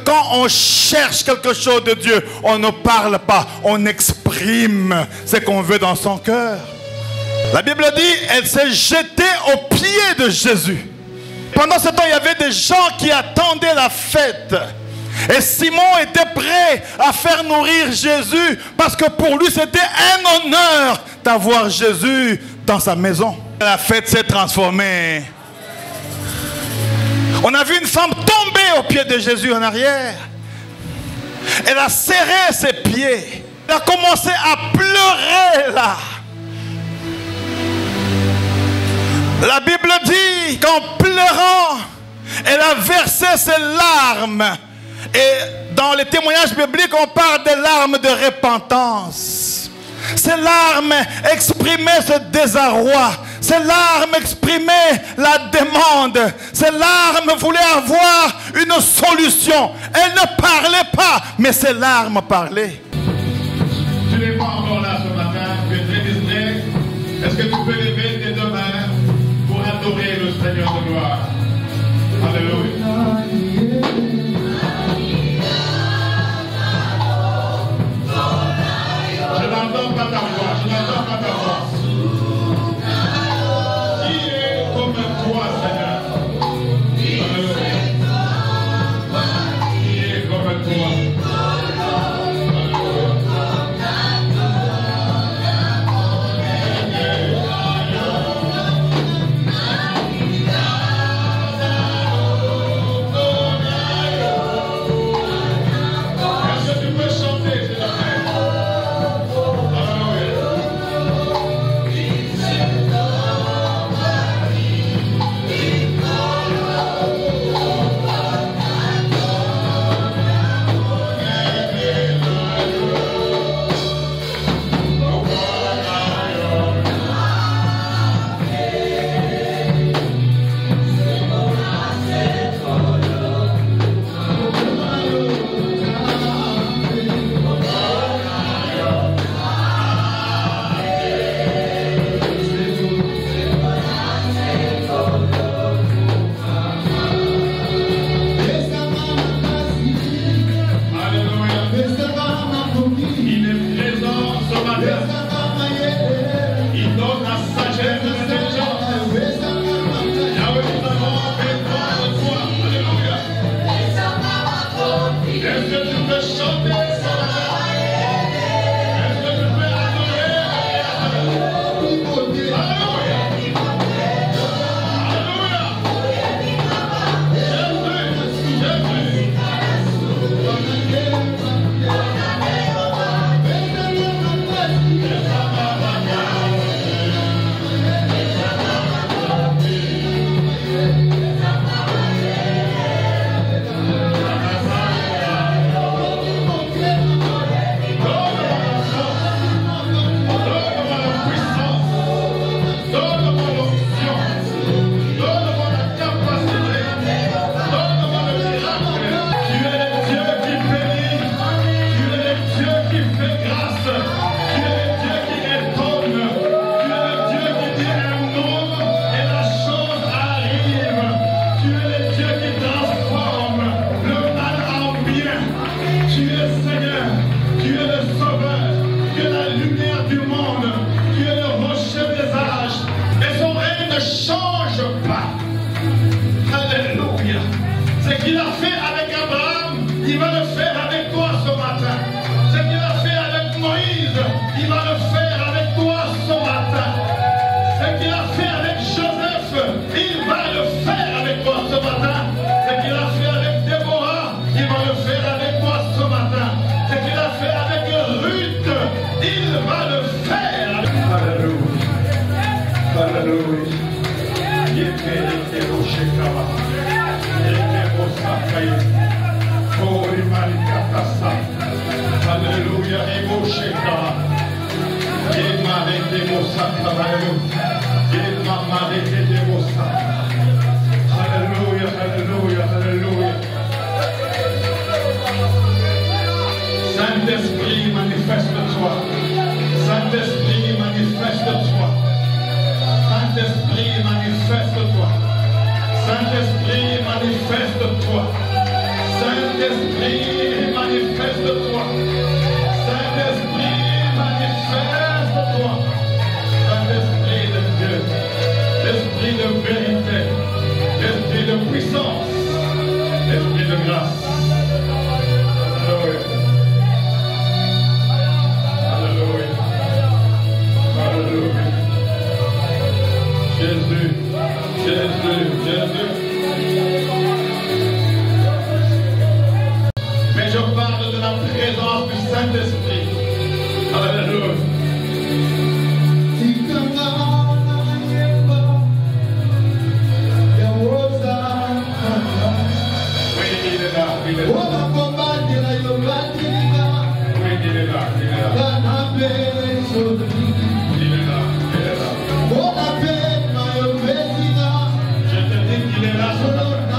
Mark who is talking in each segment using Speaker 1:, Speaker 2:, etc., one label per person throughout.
Speaker 1: quand on cherche quelque chose de Dieu, on ne parle pas, on exprime ce qu'on veut dans son cœur. La Bible dit, elle s'est jetée aux pieds de Jésus. Pendant ce temps, il y avait des gens qui attendaient la fête. Et Simon était prêt à faire nourrir Jésus parce que pour lui, c'était un honneur d'avoir Jésus dans sa maison. La fête s'est transformée. On a vu une femme tomber aux pieds de Jésus en arrière. Elle a serré ses pieds. Elle a commencé à pleurer là. La Bible dit qu'en pleurant, elle a versé ses larmes. Et dans les témoignages bibliques, on parle des larmes de repentance. Ces larmes exprimaient ce désarroi. Ces larmes exprimaient la demande. Ces larmes voulaient avoir une solution. Elles ne parlaient pas, mais ces larmes parlaient.
Speaker 2: Tu n'es pas encore là ce matin, tu es très distrait. Est-ce que tu peux lever tes deux mains pour adorer le Seigneur de gloire? Alléluia. Je n'entends pas ta voix, je n'entends pas ta voix. Qui est comme toi, Seigneur? Alléluia. Qui est comme toi? Alléluia, alléluia, alléluia. Saint-Esprit, manifeste-toi. Saint-Esprit, manifeste-toi. Saint-Esprit, manifeste-toi. Saint-Esprit, manifeste-toi. Saint Saint-Esprit, manifeste-toi. Saint-Esprit, manifeste-toi. Saint-Esprit de Dieu, l'Esprit de vérité, l'Esprit de puissance, l'Esprit de grâce. Alléluia. Alléluia. Alléluia. Jésus, Jésus, Jésus. Mais je parle de la présence du Saint-Esprit. Alléluia. Oui, il est là, il est là. Oui, il est là, il est là. Il est là, il est là. Je te dis qu'il est là ce matin.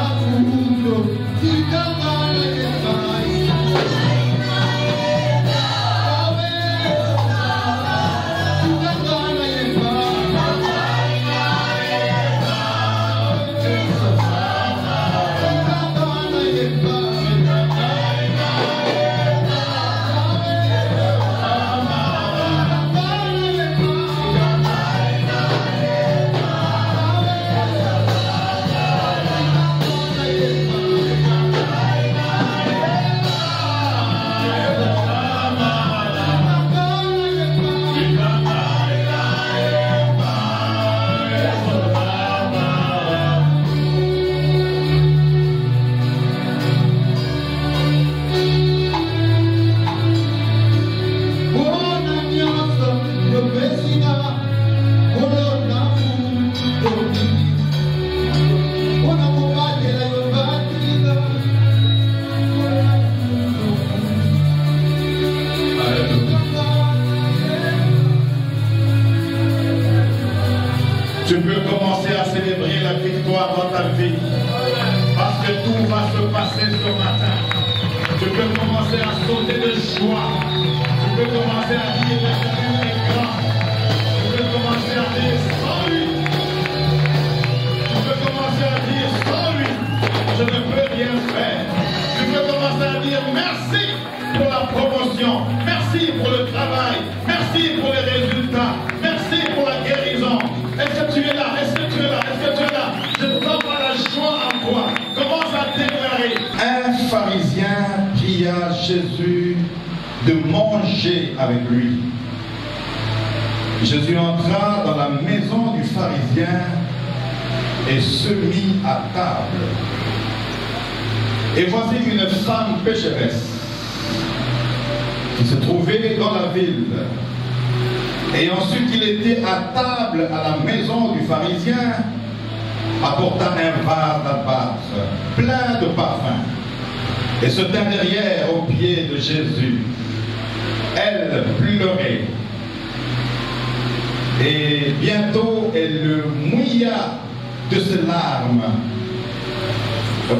Speaker 2: Tu peux commencer à célébrer la victoire dans ta vie. Parce que tout va se passer ce matin. Tu peux commencer à sauter de joie. Tu peux commencer à dire l'Éternel est grand. Tu peux commencer à dire sans lui. Tu peux commencer à dire sans lui, je ne peux rien faire. Tu peux commencer à dire merci pour la promotion. Merci pour le travail. Merci pour les résultats. Merci pour la guérison. Est-ce que tu es là? Est-ce que tu es là? Est-ce que tu es là? Je sens pas la joie en toi. Commence à déclarer.
Speaker 1: Un pharisien pria Jésus de manger avec lui. Jésus entra dans la maison du pharisien et se mit à table. Et voici une femme pécheresse qui se trouvait dans la ville. Et ensuite il était à table à la maison du pharisien, apporta un vase d'albâtre plein de parfums et se tint derrière aux pieds de Jésus. Elle pleurait et bientôt elle le mouilla de ses larmes,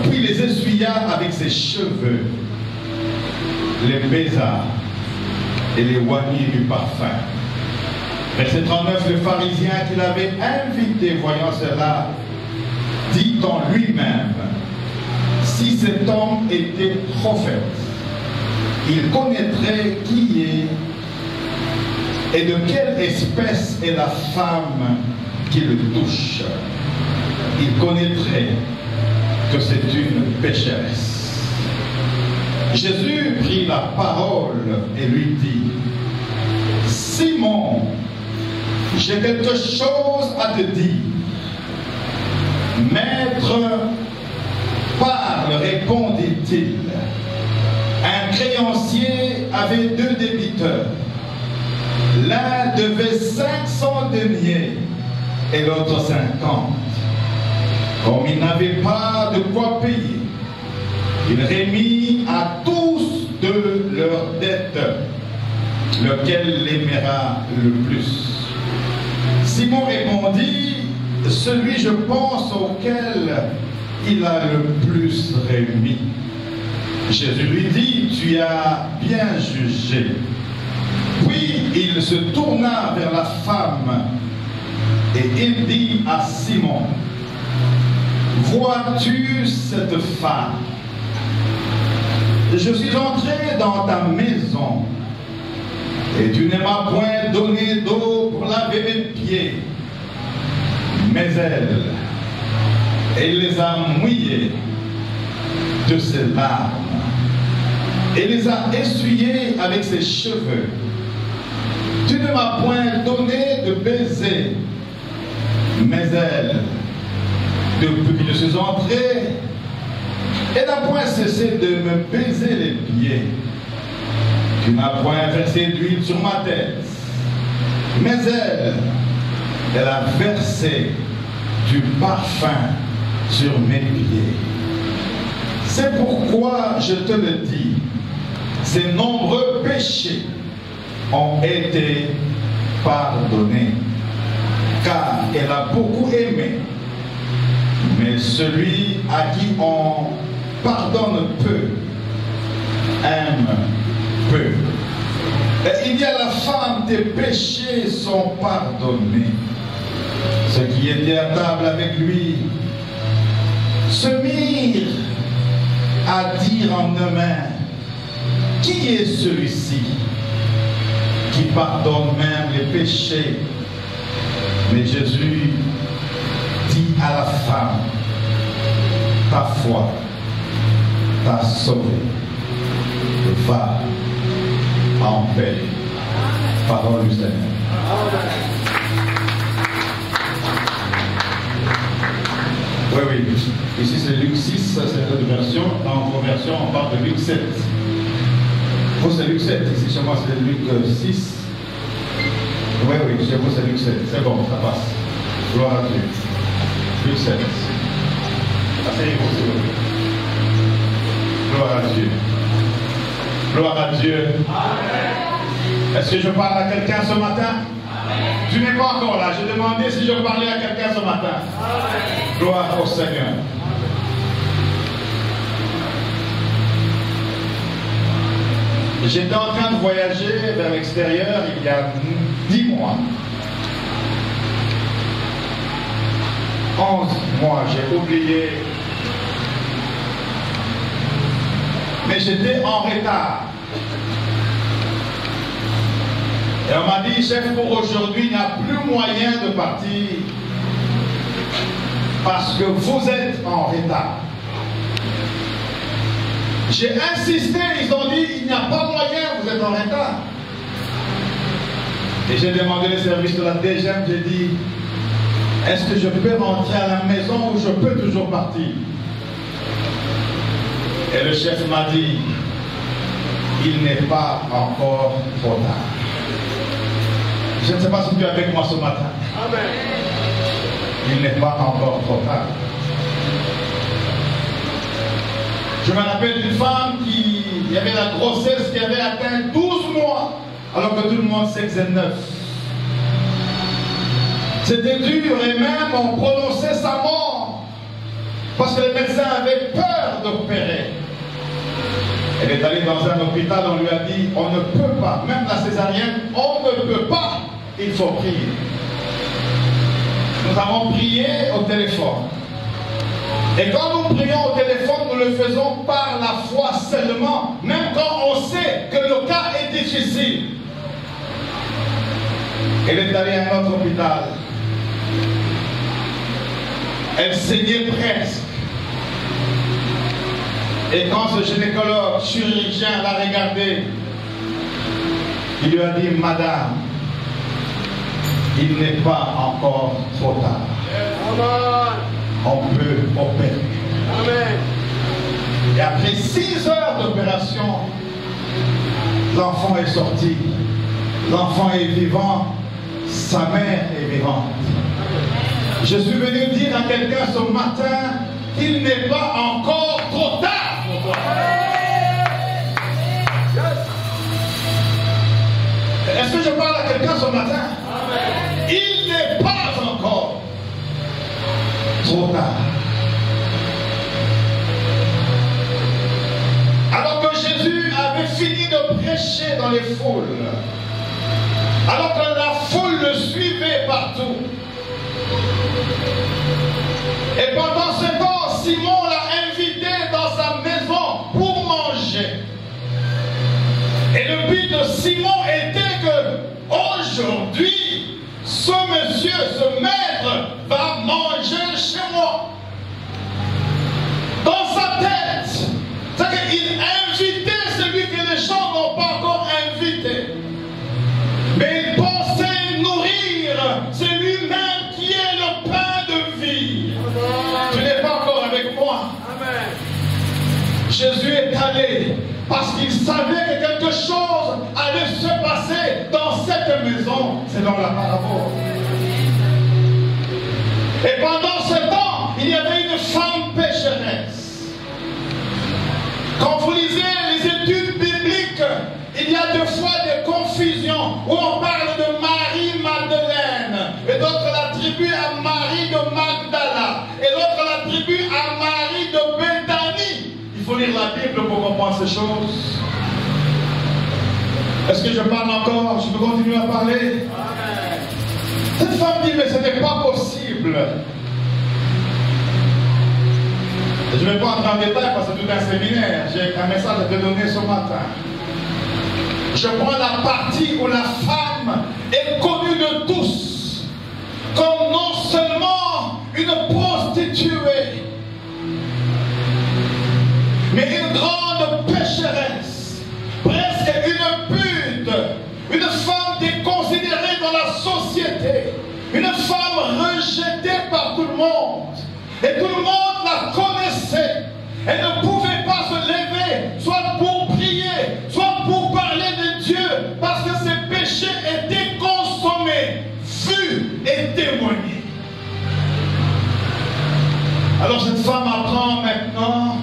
Speaker 1: puis les essuya avec ses cheveux, les baisa et les oignit du parfum. Verset 39, le pharisien qui l'avait invité, voyant cela, dit en lui-même, si cet homme était prophète, il connaîtrait qui est et de quelle espèce est la femme qui le touche. Il connaîtrait que c'est une pécheresse. Jésus prit la parole et lui dit, Simon, j'ai quelque chose à te dire. Maître, parle, répondit-il. Un créancier avait 2 débiteurs. L'un devait 500 deniers et l'autre 50. Comme il n'avait pas de quoi payer, il remit à tous 2 leurs dettes, lequel l'aimera le plus. Simon répondit, celui, je pense, auquel il a le plus remis. Jésus lui dit, tu as bien jugé. Puis il se tourna vers la femme et il dit à Simon, vois-tu cette femme?
Speaker 2: je suis entré dans ta maison, et tu ne m'as point donné d'eau pour laver mes pieds. Mais elle les a mouillés de ses larmes, et les a essuyés avec ses cheveux. Tu ne m'as point donné de baiser, mais elle, depuis que je suis entré, elle n'a point cessé de me baiser les pieds. Tu n'as point versé d'huile sur ma tête, mais elle a versé du parfum sur mes pieds. C'est pourquoi je te le dis, ses nombreux péchés ont été pardonnés, car elle a beaucoup aimé. Mais celui à qui on pardonne peu, aime peu. Et il y a la femme, tes péchés sont pardonnés. Ceux qui étaient à table avec lui se mirent à dire en eux-mêmes, qui est celui-ci qui pardonne même les péchés? Mais Jésus dit à la femme, ta foi t'a sauvé. Va en paix. Parole du Seigneur. Oui, oui. Ici c'est Luc 6, ça c'est notre version. En conversion, on parle de Luc 7. Vous c'est Luc 7, ici chez moi c'est Luc 6. Oui, oui, chez vous c'est Luc 7. C'est bon, ça passe. Gloire à Dieu. Luc 7. Asseyez-vous, s'il vous plaît. Gloire à Dieu. Gloire à Dieu. Est-ce que je parle à quelqu'un ce matin? Tu n'es pas encore là. Je demandais si je parlais à quelqu'un ce matin. Gloire au Seigneur. J'étais en train de voyager vers l'extérieur il y a 10 mois. 11 mois, j'ai oublié. Mais j'étais en retard. Et on m'a dit, chef, pour aujourd'hui, il n'y a plus moyen de partir parce que vous êtes en retard. J'ai insisté, ils ont dit, il n'y a pas moyen, vous êtes en retard. Et j'ai demandé le service de la DGM, j'ai dit, est-ce que je peux rentrer à la maison ou je peux toujours partir? Et le chef m'a dit, il n'est pas encore trop tard. Je ne sais pas si tu es avec moi ce matin. Amen. Il n'est pas encore trop tard. Je me rappelle d'une femme qui avait la grossesse qui avait atteint 12 mois, alors que tout le monde sait que c'est 9. C'était dur et même on prononçait sa mort parce que les médecins avaient peur d'opérer. Elle est allée dans un hôpital, on lui a dit, on ne peut pas, même la césarienne, on ne peut pas, il faut prier. Nous avons prié au téléphone. Et quand nous prions au téléphone, nous le faisons par la foi seulement, même quand on sait que le cas est difficile. Elle est allée à un autre hôpital. Elle saignait presque. Et quand ce gynécologue chirurgien l'a regardé, il lui a dit, madame, il n'est pas encore trop tard. On peut opérer. Amen. Et après 6 heures d'opération, l'enfant est sorti. L'enfant est vivant, sa mère est vivante. Je suis venu dire à quelqu'un ce matin qu'il n'est pas encore trop tard. Est-ce que je parle à quelqu'un ce matin? Amen. Il n'est pas encore trop tard. Alors que Jésus avait fini de prêcher dans les foules, alors que la foule le suivait partout, et pendant ce temps, Simon l'a invité dans sa maison pour manger. but de Simon était que aujourd'hui, ce monsieur, ce maître va manger chez moi. Dans sa tête, c'est qu'il invitait celui que les gens n'ont pas encore invité. Mais il pensait nourrir celui-même qui est le pain de vie. Tu n'es pas encore avec moi. Amen. Jésus est allé parce qu'il savait que quelque chose allait se passer dans cette maison. C'est dans la parabole. Et pendant ce temps, il y avait une femme pécheresse. Quand vous lisez les études bibliques, il y a deux fois des confusions où on parle de Marie-Madeleine et d'autres l'attribuent à Marie de Magdala et l'autre l'attribuent à Marie de Béthanie. Il faut lire la Bible pour comprendre ces choses. Est-ce que je parle encore? Je peux continuer à parler? Amen. Cette femme dit, mais ce n'est pas possible. Je ne vais pas entrer en détail parce que c'est tout un séminaire. J'ai un message à te donner ce matin. Je prends la partie où la femme est connue de tous comme non seulement une prostituée, mais une grande pécheresse, presque une pute, une femme déconsidérée dans la société, une femme rejetée par tout le monde. Et tout le monde la connaissait. Elle ne pouvait pas se lever, soit pour prier, soit pour parler de Dieu, parce que ses péchés étaient consommés, vus et témoignés. Alors cette femme apprend maintenant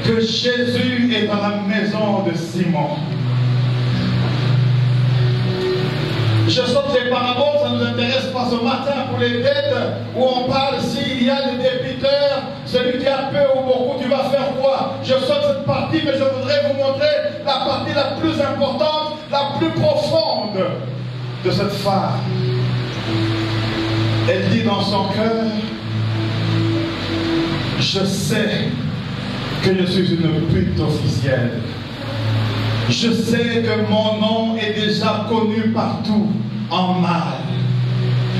Speaker 2: que Jésus est dans la maison de Simon. Je saute les paraboles, ça ne nous intéresse pas ce matin pour les dettes, où on parle s'il y a des débiteurs, celui qui a peu ou beaucoup, tu vas faire quoi? Je saute cette partie, mais je voudrais vous montrer la partie la plus importante, la plus profonde de cette femme. Elle dit dans son cœur, je sais que je suis une pute officielle. Je sais que mon nom est déjà connu partout en mal.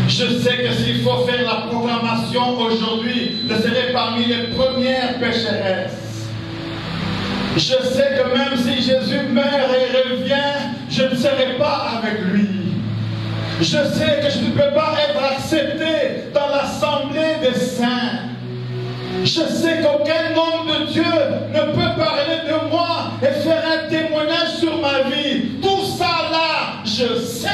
Speaker 2: Je sais que s'il faut faire la proclamation aujourd'hui, je serai parmi les premières pécheresses. Je sais que même si Jésus meurt et revient, je ne serai pas avec lui. Je sais que je ne peux pas être accepté dans l'assemblée des saints. Je sais qu'aucun homme de Dieu ne peut parler de moi et faire un témoignage sur ma vie. Tout ça là, je sais.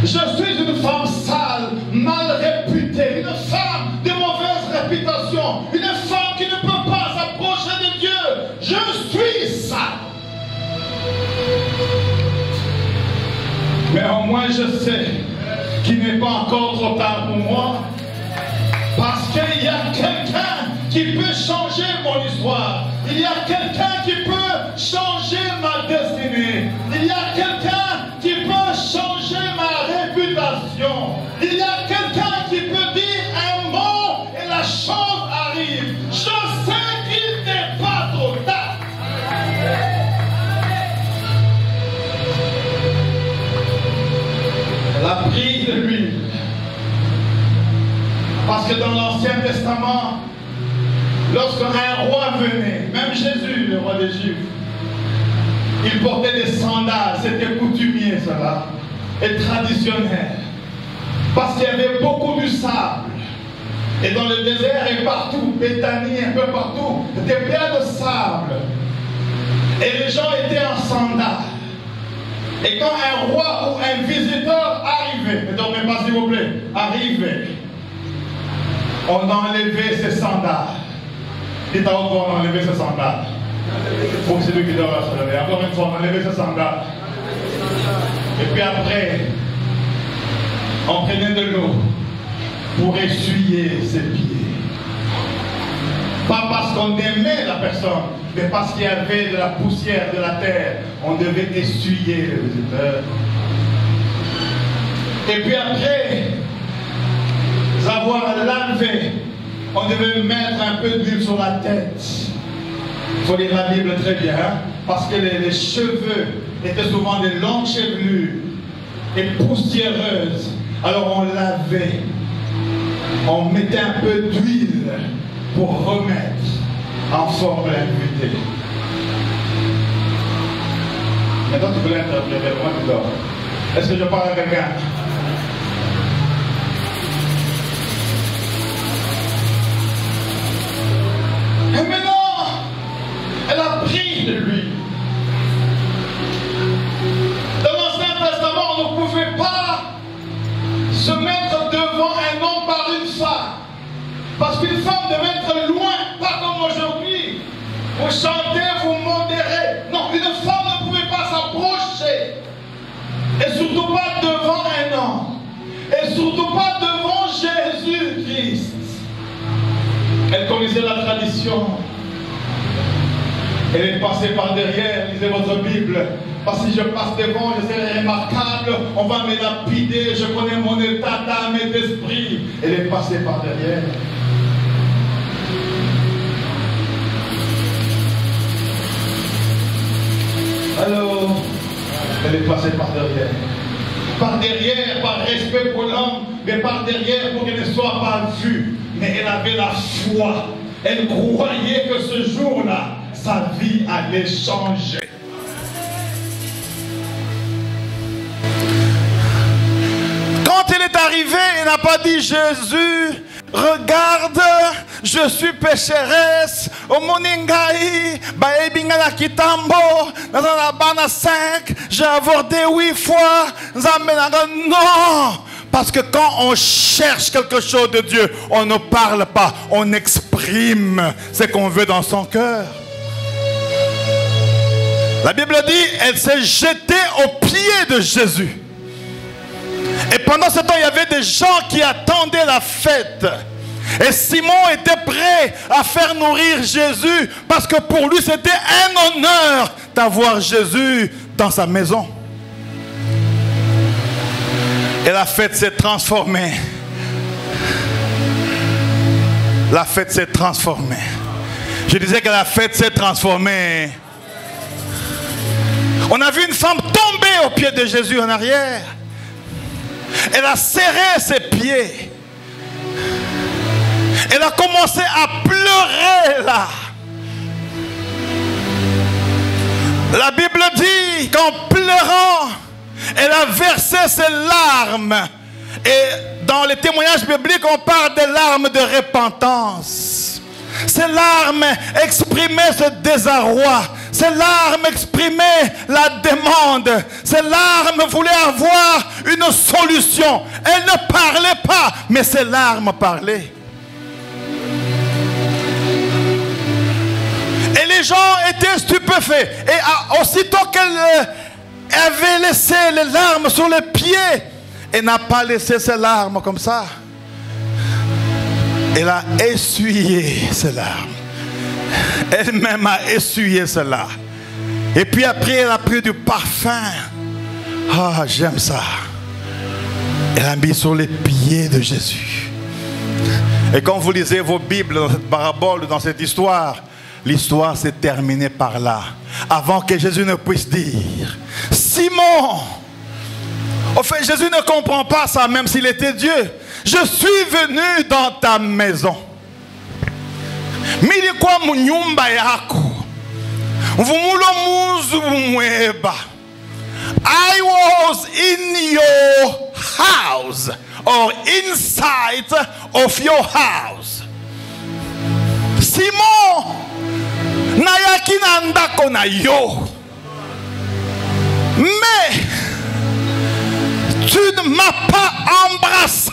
Speaker 2: Je suis une femme sale, mal réputée, une femme de mauvaise réputation, une femme qui ne peut pas s'approcher de Dieu. Je suis sale. Mais au moins je sais qu'il n'est pas encore trop tard pour moi. Parce qu'il y a quelqu'un qui peut changer mon histoire. Il y a quelqu'un qui peut changer ma destinée. Il y a quelqu'un qui peut changer ma réputation. Il y a quelqu'un qui peut dire un mot et la chose arrive. Je sais qu'il n'est pas trop tard. Elle a pris de l'huile. Parce que dans l'Ancien Testament, lorsqu'un roi venait, même Jésus, le roi des Juifs, il portait des sandales, c'était coutumier cela, et traditionnel. Parce qu'il y avait beaucoup de sable. Et dans le désert et partout, Béthanie, un peu partout, c'était plein de sable. Et les gens étaient en sandales. Et quand un roi ou un visiteur arrivait, ne dormez pas s'il vous plaît, arrivait, on enlevait ses sandales. Dites à haute voix, on enlevait ses sandales. Pour celui qui dort à se lever. Encore une fois, on enlevait ses sandales. Et puis après, on prenait de l'eau pour essuyer ses pieds. Pas parce qu'on aimait la personne, mais parce qu'il y avait de la poussière de la terre. On devait essuyer le visiteur. Et puis après avoir lavé, on devait mettre un peu d'huile sur la tête. faut lire la Bible très bien, hein, parce que les cheveux étaient souvent des longues chevelures et poussiéreuses. Alors on lavait, on mettait un peu d'huile pour remettre en forme l'impureté. Maintenant tu voulais interpréter, moi tu dors. Est-ce que je parle à quelqu'un? Et maintenant, elle a pris de lui. Dans l'Ancien Testament, on ne pouvait pas se mettre devant un homme par une femme. Parce qu'une femme devait être loin, pas comme aujourd'hui. Vous chantez, vous modérez. Non, une femme ne pouvait pas s'approcher. Et surtout pas devant un homme. Et surtout pas devant Jésus-Christ. Elle connaissait la tradition. Elle est passée par derrière, lisez votre Bible. Parce que si je passe devant, je serai remarquable, on va me lapider, je connais mon état d'âme et d'esprit. Elle est passée par derrière. Alors, elle est passée par derrière. Par derrière, par respect pour l'homme, mais par derrière pour qu'elle ne soit pas vue. Mais elle avait la foi. Elle croyait que ce jour-là, sa vie allait changer.
Speaker 1: Quand elle est arrivée, elle n'a pas dit Jésus, regarde, je suis pécheresse, au moningai, baebingala kitambo, dans la bana 5, j'ai avorté 8 fois, non! Parce que quand on cherche quelque chose de Dieu, on ne parle pas, on exprime ce qu'on veut dans son cœur. La Bible dit, elle s'est jetée aux pieds de Jésus. Et pendant ce temps, il y avait des gens qui attendaient la fête. Et Simon était prêt à faire nourrir Jésus parce que pour lui, c'était un honneur d'avoir Jésus dans sa maison. Et la fête s'est transformée. La fête s'est transformée. Je disais que la fête s'est transformée. On a vu une femme tomber au pied de Jésus en arrière. Elle a serré ses pieds. Elle a commencé à pleurer là. La Bible dit qu'en pleurant, elle a versé ses larmes. Et dans les témoignages bibliques, on parle des larmes de repentance. Ces larmes exprimaient ce désarroi. Ces larmes exprimaient la demande. Ces larmes voulaient avoir une solution. Elle ne parlait pas, mais ces larmes parlaient. Et les gens étaient stupéfaits. Et aussitôt qu'elle avait laissé les larmes sur les pieds, elle n'a pas laissé ses larmes comme ça. Elle a essuyé ses larmes. Elle-même a essuyé cela. Et puis après, elle a pris du parfum. Ah, j'aime ça. Elle a mis sur les pieds de Jésus. Et quand vous lisez vos Bibles dans cette parabole, dans cette histoire, l'histoire s'est terminée par là. Avant que Jésus ne puisse dire, Simon, au fait, Jésus ne comprend pas ça, même s'il était Dieu. Je suis venu dans ta maison. Milikwa munyumba yako. Vumulo muzu mweba. I was in your house or inside of your house. Simon, nayaki na ndako na yo. Mais tu ne m'as pas embrassé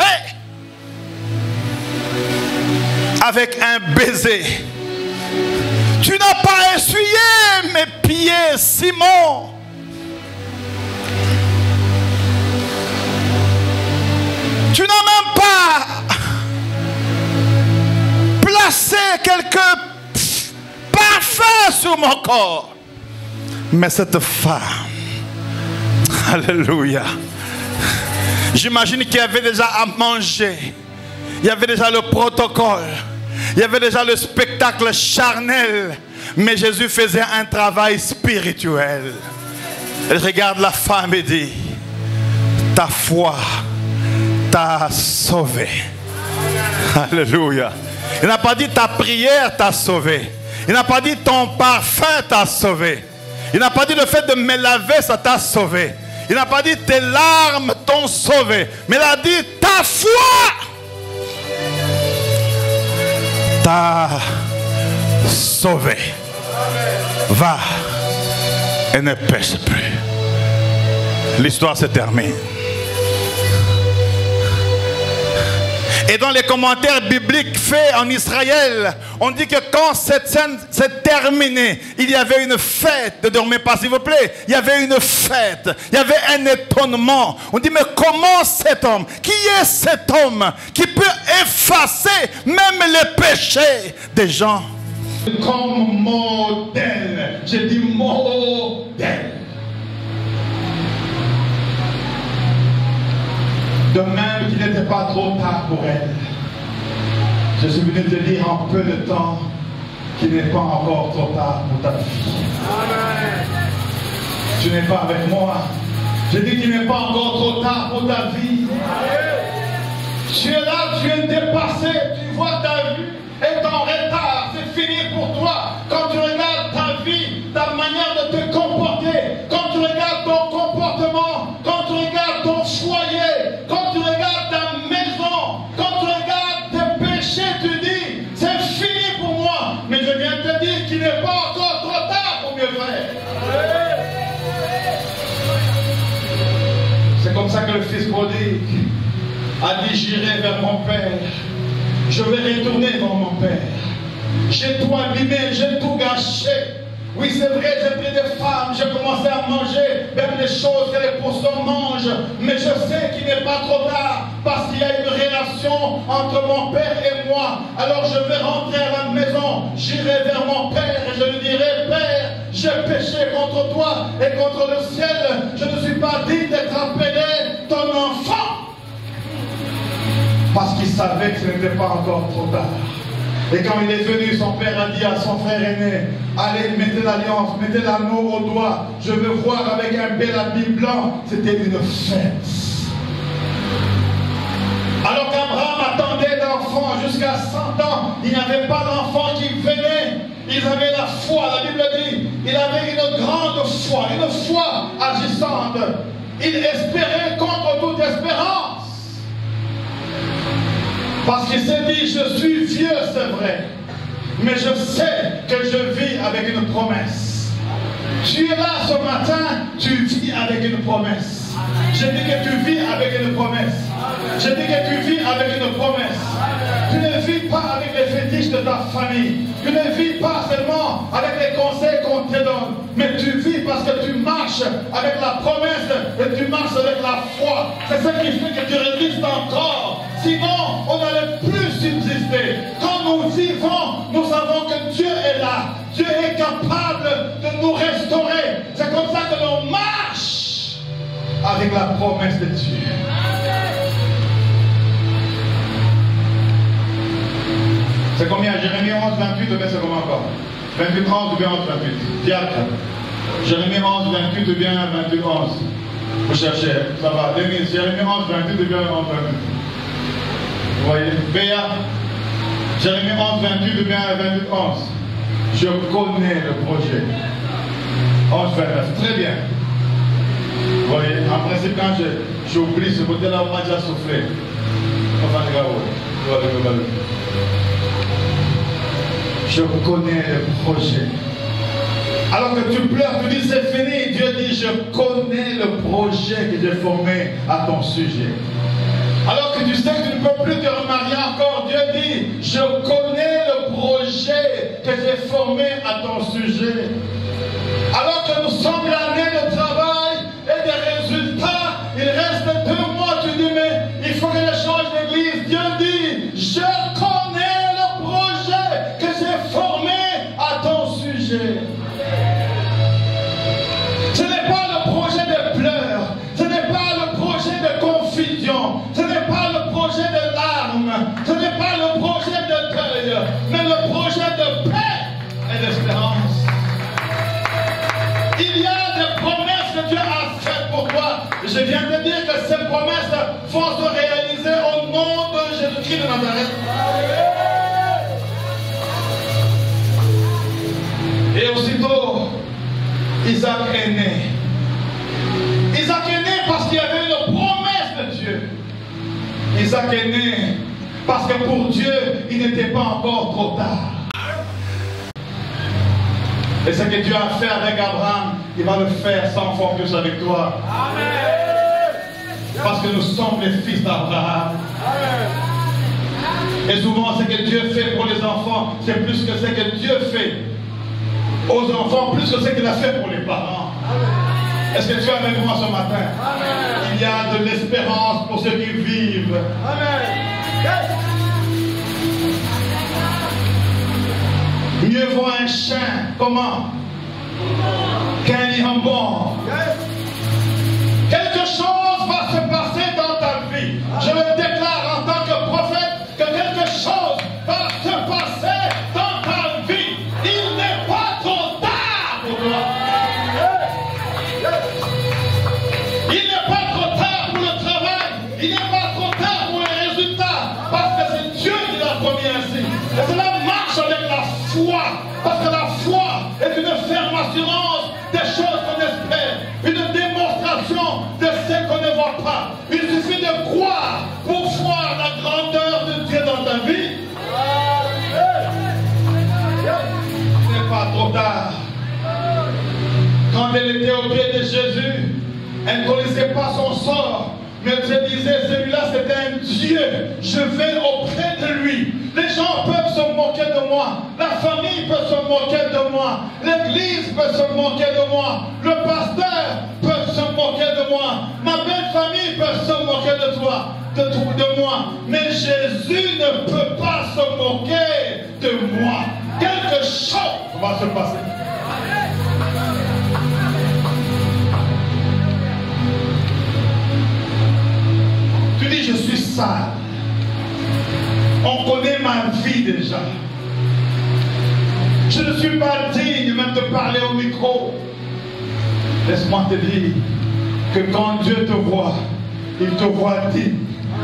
Speaker 1: avec un baiser. Tu n'as pas essuyé mes pieds, Simon. Tu n'as même pas placé quelques parfums sur mon corps. Mais cette femme, alléluia, j'imagine qu'il y avait déjà à manger. Il y avait déjà le protocole. Il y avait déjà le spectacle charnel. Mais Jésus faisait un travail spirituel. Il regarde la femme et dit, ta foi t'a sauvé. Alléluia. Il n'a pas dit ta prière t'a sauvé. Il n'a pas dit ton parfum t'a sauvé. Il n'a pas dit le fait de me laver ça t'a sauvé. Il n'a pas dit tes larmes t'ont sauvé. Mais il a dit ta foi t'a sauvé. Va et ne pêche plus. L'histoire se termine. Et dans les commentaires bibliques faits en Israël, on dit que quand cette scène s'est terminée, il y avait une fête. Ne dormez pas s'il vous plaît. Il y avait une fête. Il y avait un étonnement. On dit mais comment cet homme, qui est cet homme qui peut effacer même les péchés des gens?
Speaker 2: Comme modèle. Je dis modèle. De même qu'il n'était pas trop tard pour elle. Je suis venu te dire en peu de temps qu'il n'est pas encore trop tard pour ta vie. Amen. Tu n'es pas avec moi. Je dis qu'il n'est pas encore trop tard pour ta vie. Amen. Tu es là, tu es dépassé, tu vois ta vie est en retard, c'est fini pour toi. Quand tu regardes ta vie, ta manière de te comporter, quand tu regardes ton comportement, quand tu regardes ton foyer, quand tu regardes ta maison, quand tu regardes tes péchés, tu dis, c'est fini pour moi. Mais je viens te dire qu'il n'est pas encore trop tard pour mieux faire. C'est comme ça que le fils prodigue a dit, j'irai vers mon père. Je vais retourner vers mon père. J'ai tout abîmé, j'ai tout gâché. Oui, c'est vrai, j'ai pris des femmes, j'ai commencé à manger même les choses que les pourceaux mangent. Mais je sais qu'il n'est pas trop tard parce qu'il y a une relation entre mon père et moi. Alors je vais rentrer à la maison, j'irai vers mon père et je lui dirai, Père, j'ai péché contre toi et contre le ciel. Je ne suis pas digne d'être appelé ton enfant. Parce qu'il savait que ce n'était pas encore trop tard. Et quand il est venu, son père a dit à son frère aîné, allez, mettez l'alliance, mettez l'anneau au doigt. Je veux voir avec un bel habit blanc. C'était une fête. Alors qu'Abraham attendait d'enfant jusqu'à 100 ans, il n'y avait pas d'enfant qui venait. Ils avaient la foi, la Bible dit. Il avait une grande foi, une foi agissante. Il espérait contre toute espérance. Parce qu'il s'est dit, je suis vieux, c'est vrai. Mais je sais que je vis avec une promesse. Tu es là ce matin, tu vis avec une promesse. Je dis que tu vis avec une promesse. Je dis que tu vis avec une promesse. Tu ne vis pas avec les fétiches de ta famille. Tu ne vis pas seulement avec les conseils qu'on te donne. Mais tu vis parce que tu marches avec la promesse et tu marches avec la foi. C'est ce qui fait que tu résistes encore. Sinon, on n'allait plus subsister. Quand nous vivons, nous savons que Dieu est là. Dieu est capable de nous restaurer. C'est comme ça que l'on marche avec la promesse de Dieu. C'est combien? Jérémie 11, 28, ou bien c'est comment encore? 28, 11 ou bien 11, 28? Diacre. Jérémie 11, 28 ou bien 28, 11? Vous cherchez, ça va. Jérémie 11, 28 ou bien 11, 28? Vous voyez? Béa. Jérémie 11, 28 ou bien 28, 11? Je connais le projet. 11, 29. Très bien. Vous voyez? En principe, quand j'oublie ce côté-là, on m'a déjà soufflé. Je connais le projet. Alors que tu pleures, tu dis c'est fini. Dieu dit je connais le projet que j'ai formé à ton sujet. Alors que tu sais que tu ne peux plus te remarier encore, Dieu dit je connais le projet que j'ai formé à ton sujet. Alors que nous sommes l'année de travail et des résultats, il reste 2 mois, tu dis mais il faut que je change d'église. Dieu dit je connais le projet que j'ai formé à ton sujet. Ce n'est pas le projet de pleurs, ce n'est pas le projet de confusion, ce n'est pas le projet de larmes, ce n'est pas le projet de deuil, mais le projet de paix et d'espérance.
Speaker 1: Je viens de dire que ces promesses vont se réaliser au nom de Jésus-Christ de Nazareth. Et aussitôt, Isaac est né. Isaac est né parce qu'il y avait une promesse de Dieu. Isaac est né parce que pour Dieu, il n'était pas encore trop tard. Et ce que Dieu a fait avec Abraham, il va le faire 100 fois plus avec toi. Amen. Parce que nous sommes les fils d'Abraham. Et souvent, ce que Dieu fait pour les enfants, c'est plus que ce que Dieu fait aux enfants, plus que ce qu'il a fait pour les parents. Est-ce que tu es avec moi ce matin? Amen. Il y a de l'espérance pour ceux qui vivent. Amen. Mieux vaut un chien, comment? Qu'un hirondelle. Quelque chose va se passer dans ta vie. Je le déclare en tant que prophète que quelque chose va se passer dans ta vie. Il n'est pas trop tard pour toi. Il n'est pas trop tard pour le travail. Il n'est pas trop tard pour les résultats. Parce que c'est Dieu qui l'a promis ainsi. Et cela marche avec la foi. Parce que la foi est une ferme assurance des choses qu'on espère. Une démonstration de ce qu'on ne voit pas. Il suffit de croire pour voir la grandeur de Dieu dans ta vie. Ce n'est pas trop tard. Quand elle était au pied de Jésus, elle ne connaissait pas son sort. Mais Dieu disait, celui-là c'était un Dieu. Je vais auprès de lui. Les gens peuvent se moquer de moi. La famille peut se moquer de moi. L'église peut se moquer de moi. Le pasteur peut se moquer de moi. Ma belle famille peut se moquer de toi, de moi. Mais Jésus ne peut pas se moquer de moi. Quelque chose va se passer. Tu dis, je suis sale. On connaît ma vie déjà. Je ne suis pas digne même de parler au micro. Laisse-moi te dire que quand Dieu te voit, il te voit digne,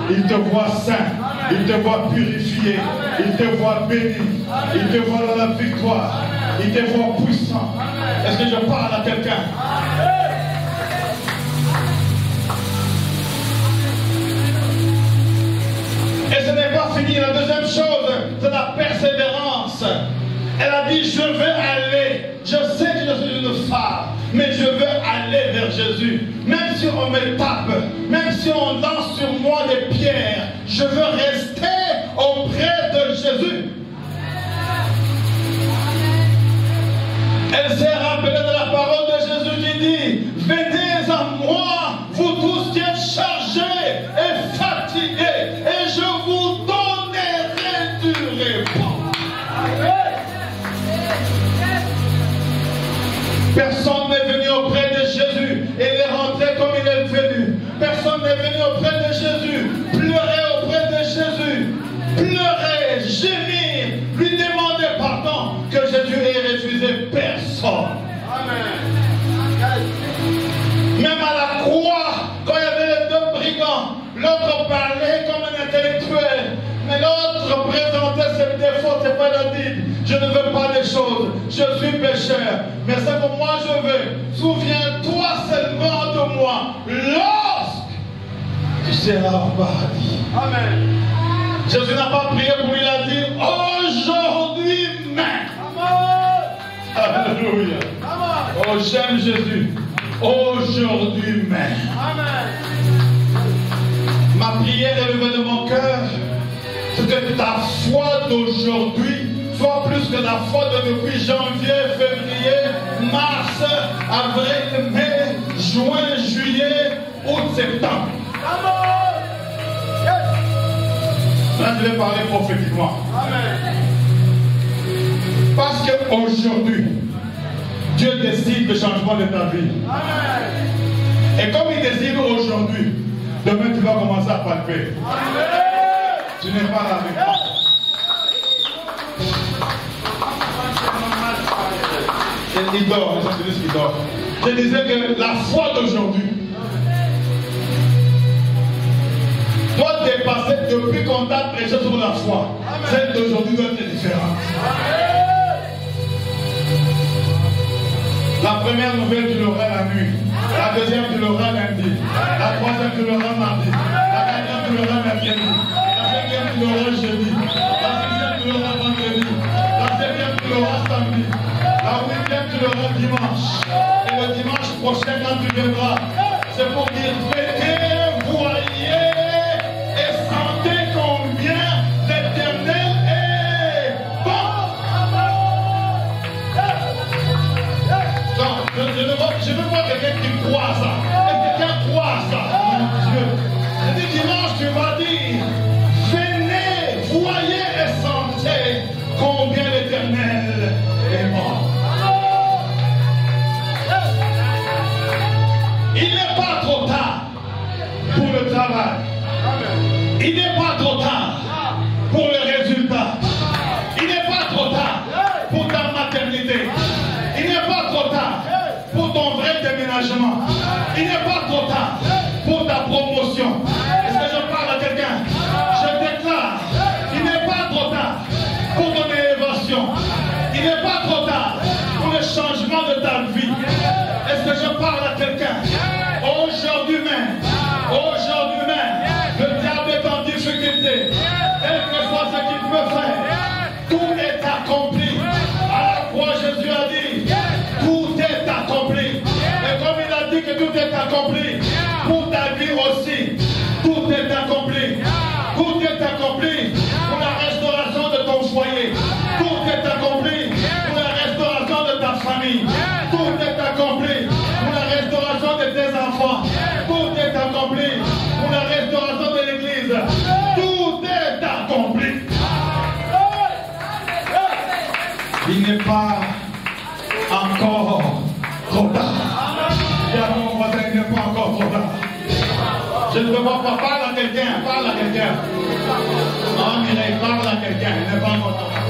Speaker 1: il te voit saint, il te voit purifié, il te voit béni, il te voit dans la victoire, il te voit puissant. Est-ce que je parle à quelqu'un? Et ce n'est pas fini. La deuxième chose, c'est la persévérance. Elle a dit, je veux aller. Je sais que je suis une femme, mais je veux aller vers Jésus. Même si on me tape, même si on lance sur moi des pierres, je veux rester auprès de Jésus. Elle s'est rappelée de la parole de Jésus qui dit, venez à moi, vous tous qui êtes chargés et fatigués, et je vous donnerai du repos. Personne n'est venu auprès de Jésus et il est rentré comme il est venu. Personne n'est venu auprès de Jésus, pleurer auprès de Jésus, pleurer, gémir, lui demander pardon, que Jésus ait refusé personne. Amen. Même à la croix, quand il y avait les deux brigands, l'autre parlait comme un intellectuel, mais l'autre présentait ses défauts, c'est pas la dit. Je ne veux pas des choses, je suis pécheur, mais ce que moi je veux, souviens-toi seulement de moi, lorsque tu seras au paradis. Amen. Jésus n'a pas prié pour lui, il a dit aujourd'hui même. Alléluia. Oh, j'aime Jésus. Aujourd'hui même. Amen. Ma prière élevée de mon cœur, c'est que ta foi d'aujourd'hui soit plus que la foi de depuis janvier, février, mars, avril, mai, juin, juillet, août, septembre. Amen. Là, je vais parler prophétiquement. Amen. Parce qu'aujourd'hui, Dieu décide le changement de ta vie. Amen. Et comme il décide aujourd'hui, demain tu vas commencer à palper. Amen. Tu n'es pas là avec moi. Il dort, je disais que la foi d'aujourd'hui
Speaker 2: doit dépasser depuis qu'on t'a prêché sur la foi. Celle d'aujourd'hui doit être différente. La première nouvelle, tu l'auras la nuit. La deuxième, tu l'auras lundi. La troisième, tu l'auras mardi. La quatrième, tu l'auras mercredi. La cinquième, tu l'auras jeudi. La sixième, tu l'auras vendredi. La septième, tu l'auras samedi. La huitième, tu l'auras dimanche. Et le dimanche prochain, quand tu viendras, c'est pour dire venez, voyez et sentez combien l'Éternel est bon. Non, je veux voir quelqu'un qui croit à ça. Et quelqu'un croit à ça. Mon Dieu. Et le dimanche, tu vas dire venez, voyez et sentez combien l'Éternel est bon. Il n'est pas trop tard pour le travail. Il n'est pas trop tard pour le résultat. Il n'est pas trop tard pour ta maternité. Il n'est pas trop tard pour ton vrai déménagement. Il n'est pas trop tard pour ta promotion. Est-ce que je parle à quelqu'un? Je déclare, il n'est pas trop tard pour ton élévation. Il n'est pas trop tard pour le changement de ta vie. Est-ce que je parle à quelqu'un? Aujourd'hui même, le diable est en difficulté. Quel que soit ce qu'il peut faire, tout est accompli. À la croix, Jésus a dit, tout est accompli. Et comme il a dit que tout est accompli, pour ta vie aussi, tout est accompli. Tout est accompli pour la restauration de ton foyer. Tout est accompli pour la restauration de ta famille. Tout est accompli pour la restauration de tes enfants. Tout est accompli pour la restauration de l'Église. Tout est accompli. Il n'est pas encore trop tard. Dis à mon voisin, il n'est pas encore trop tard. Je ne peux pas parler à quelqu'un, parle à quelqu'un. Non, Mireille, parle à quelqu'un, il n'est pas encore trop tard.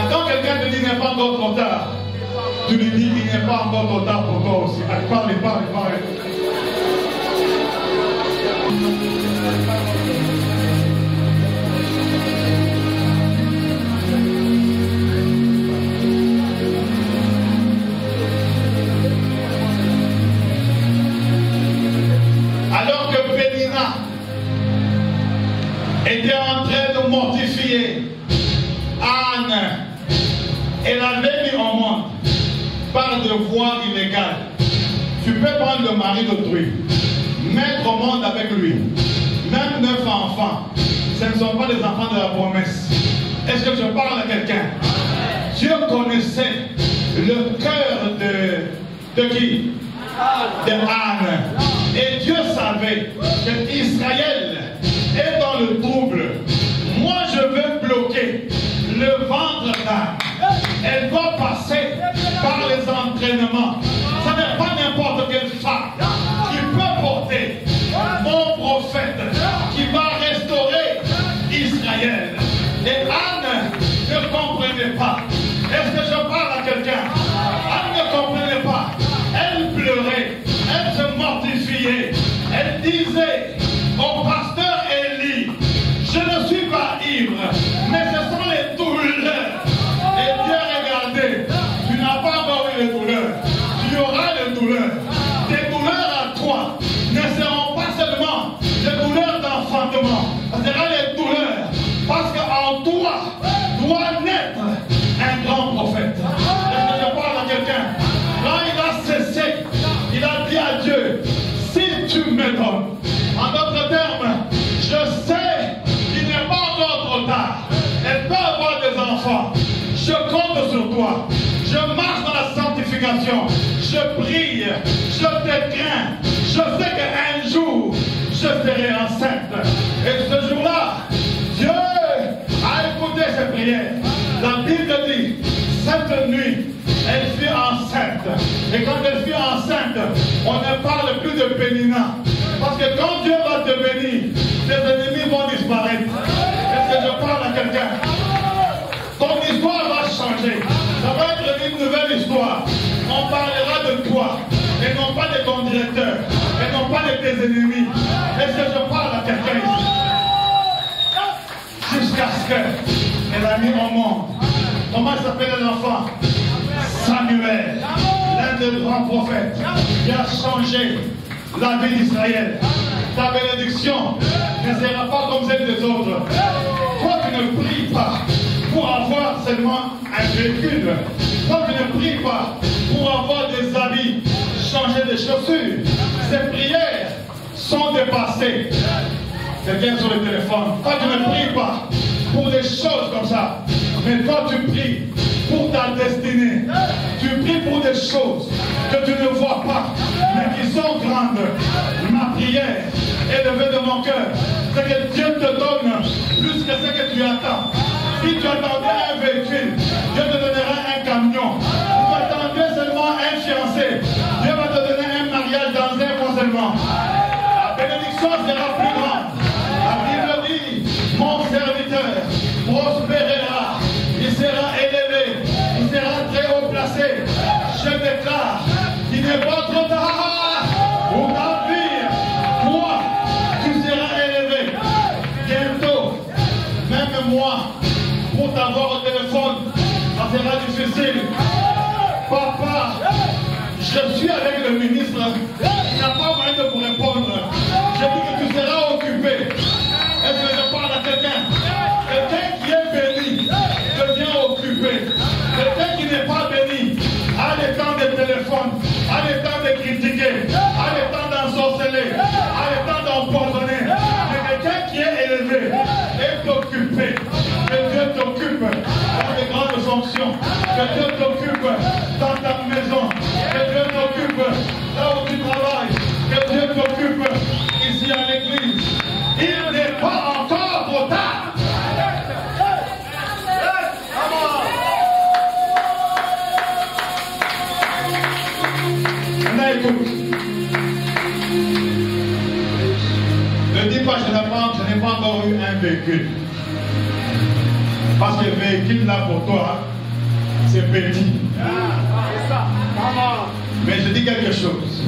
Speaker 2: Quand quelqu'un te dit qu'il n'est pas encore trop tard, tu lui dis qu'il n'est pas encore trop tard pour toi aussi. Allez, parle. Alors que Pénina était en train de mortifier Anne, elle avait mis au monde par de voies illégales. Tu peux prendre le mari d'autrui, mettre au monde avec lui, même 9 enfants. Ce ne sont pas des enfants de la promesse. Est-ce que je parle à quelqu'un? Dieu connaissait le cœur de qui? De Anne. Et Dieu savait que Israël est dans le trouble. Moi, je veux bloquer le ventre d'Anne. Elle doit passer par les entraînements. Ce n'est pas n'importe quelle femme qui peut porter mon prophète qui va restaurer Israël. Et Anne ne comprenait pas. Est-ce que je parle à quelqu'un? Anne ne comprenait pas. Elle pleurait. Elle se mortifiait. Elle disait au pasteur Élie, je ne suis pas ivre, mais ce sont les douleurs. Et Dieu regardez, tu n'as pas encore eu les douleurs. Tu auras les douleurs. Tes douleurs à toi ne seront pas seulement des douleurs d'enfantement. Ce seront les douleurs. Parce qu'en toi doit naître un grand prophète. Est-ce que je parle à quelqu'un? Quand il a cessé, il a dit à Dieu, si tu me donnes, en d'autres termes, je sais qu'il n'est pas encore trop tard. Elle peut avoir des enfants. Je compte sur toi. Je marche dans la sanctification. Je prie. Je te crains. Je sais qu'un jour, je serai enceinte. Et ce jour-là, Dieu a écouté ses prières. La Bible dit, cette nuit, elle fut enceinte. Et quand elle fut enceinte, on ne parle plus de Pénina. Parce que quand Dieu va te bénir, tes ennemis vont disparaître. Est-ce que je parle à quelqu'un? Ton histoire va changer. Ça va être une nouvelle histoire. On parlera de toi. Et non pas de ton directeur. Et non pas de ennemis. Est-ce que je parle à quelqu'un ici? Jusqu'à ce qu'elle a mis au monde. Comment s'appelle l'enfant? Samuel, l'un des grands prophètes qui a changé la vie d'Israël. Ta bénédiction ne sera pas comme celle des autres. Toi qui ne pries pas pour avoir seulement un véhicule, toi qui ne pries pas pour avoir des habits, changer des chaussures, ces prières sont dépassées. Quelqu'un sur le téléphone, toi qui ne pries pas pour des choses comme ça, mais toi tu pries pour ta destinée, tu pries pour des choses que tu ne vois pas, mais qui sont grandes. Ma prière élevée de mon cœur, c'est que Dieu te donne plus que ce que tu attends. Si tu attendais un véhicule, Dieu te donnera un camion. Si tu attendais seulement un fiancé, Dieu va te donner un mariage dans un mois seulement. La bénédiction sera plus grande. La Bible dit, mon serviteur prospérera, il sera élevé, il sera très haut placé. Je déclare qu'il n'est pas trop tard pour t'enfuir. Toi, tu seras élevé. Bientôt, même moi, pour t'avoir au téléphone, ça sera difficile. Papa, je suis avec le ministre, il n'a pas moyen de vous répondre. Je dis que tu seras occupé. Est-ce que je parle à quelqu'un? Quelqu'un qui est béni devient occupé. Quelqu'un qui n'est pas béni a le temps de téléphone, a le temps de critiquer, a le temps d'ensorceler, a le temps d'empoisonner. Mais quelqu'un qui est élevé est occupé. Que Dieu t'occupe dans des grandes fonctions. Que Dieu t'occupe dans ta maison. Que Dieu t'occupe là où tu travailles. Que Dieu t'occupe ici à l'église. Il n'est pas encore trop tard. Maintenant écoute. Ne dis pas je n'ai pas encore eu un véhicule. Parce que le véhicule là pour toi, c'est petit. Mais je dis quelque chose.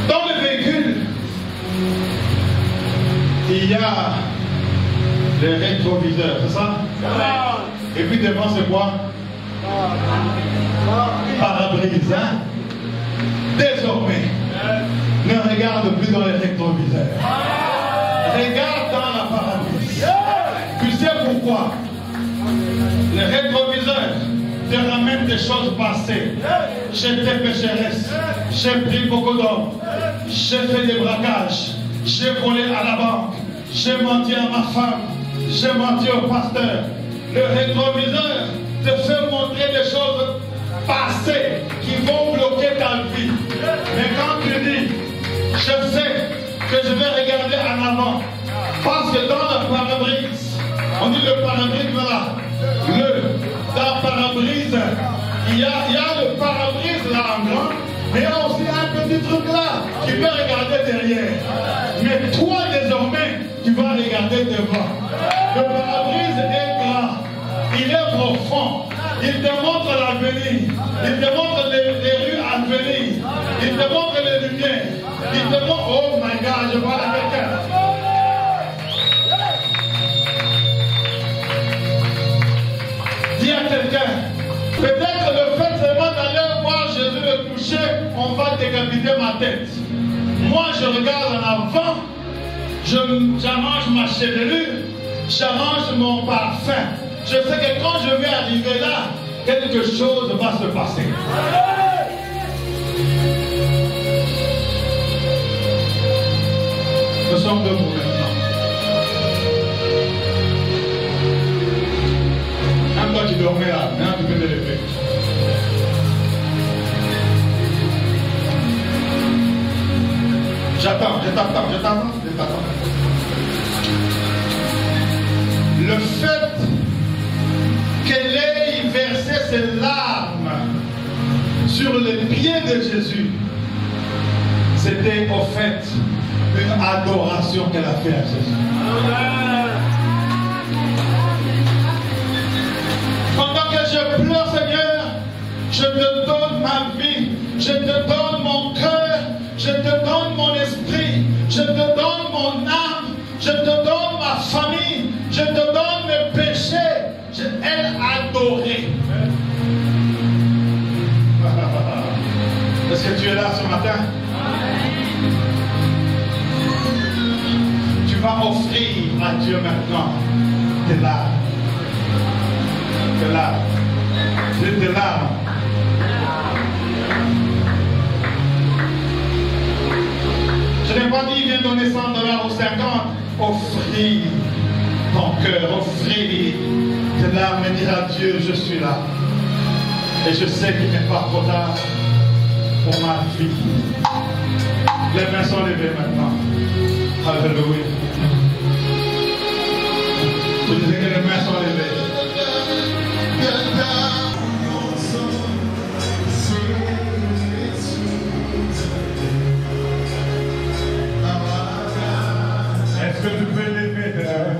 Speaker 2: Dans le véhicule, il y a les rétroviseurs, c'est ça? Et puis devant c'est quoi? Pare-brise, hein? Désormais, ne regarde plus dans les rétroviseurs. Regarde dans la pare-brise. Tu sais pourquoi? Les rétroviseurs te ramènent des choses passées. J'étais pécheresse, j'ai pris beaucoup d'hommes, j'ai fait des braquages, j'ai volé à la banque, j'ai menti à ma femme, j'ai menti au pasteur. Le rétroviseur te fait montrer des choses passées qui vont bloquer ta vie. Mais quand tu dis, je sais que je vais regarder en avant, parce que dans le pare-brise, on dit le pare-brise, voilà. Dans le pare-brise, il y a le pare-brise là en grand, mais il y a aussi un petit truc là qui peut regarder derrière. Mais toi désormais, tu vas regarder devant. Le pare-brise est grand, il est profond, il te montre l'avenir, il te montre les rues à venir, il te montre les lumières, il te montre, oh my God, je parle à quelqu'un. Dis à quelqu'un, peut-être le fait seulement d'aller voir Jésus le toucher, on va décapiter ma tête. Moi, je regarde en avant, j'arrange ma chevelure, j'arrange mon parfum. Je sais que quand je vais arriver là, quelque chose va se passer. Nous sommes debout maintenant. Même toi qui dormais là, maintenant tu peux te lever. J'attends. Le fait qu'elle ait versé ses larmes sur les pieds de Jésus, c'était au fait une adoration qu'elle a fait à Jésus. Pendant que je pleure, Seigneur, je te donne ma vie, je te donne mon cœur, je te donne mon esprit. maintenant tes larmes. Tes larmes. C'est tes larmes. Je n'ai pas dit viens donner $100 ou 50. Offrir ton cœur, offrir tes larmes et dire à Dieu, je suis là. Et je sais qu'il n'est pas trop tard pour ma vie. Les mains sont levées maintenant. Alléluia. Je disais que les mains sont levées. Est-ce que tu peux lever tes mains?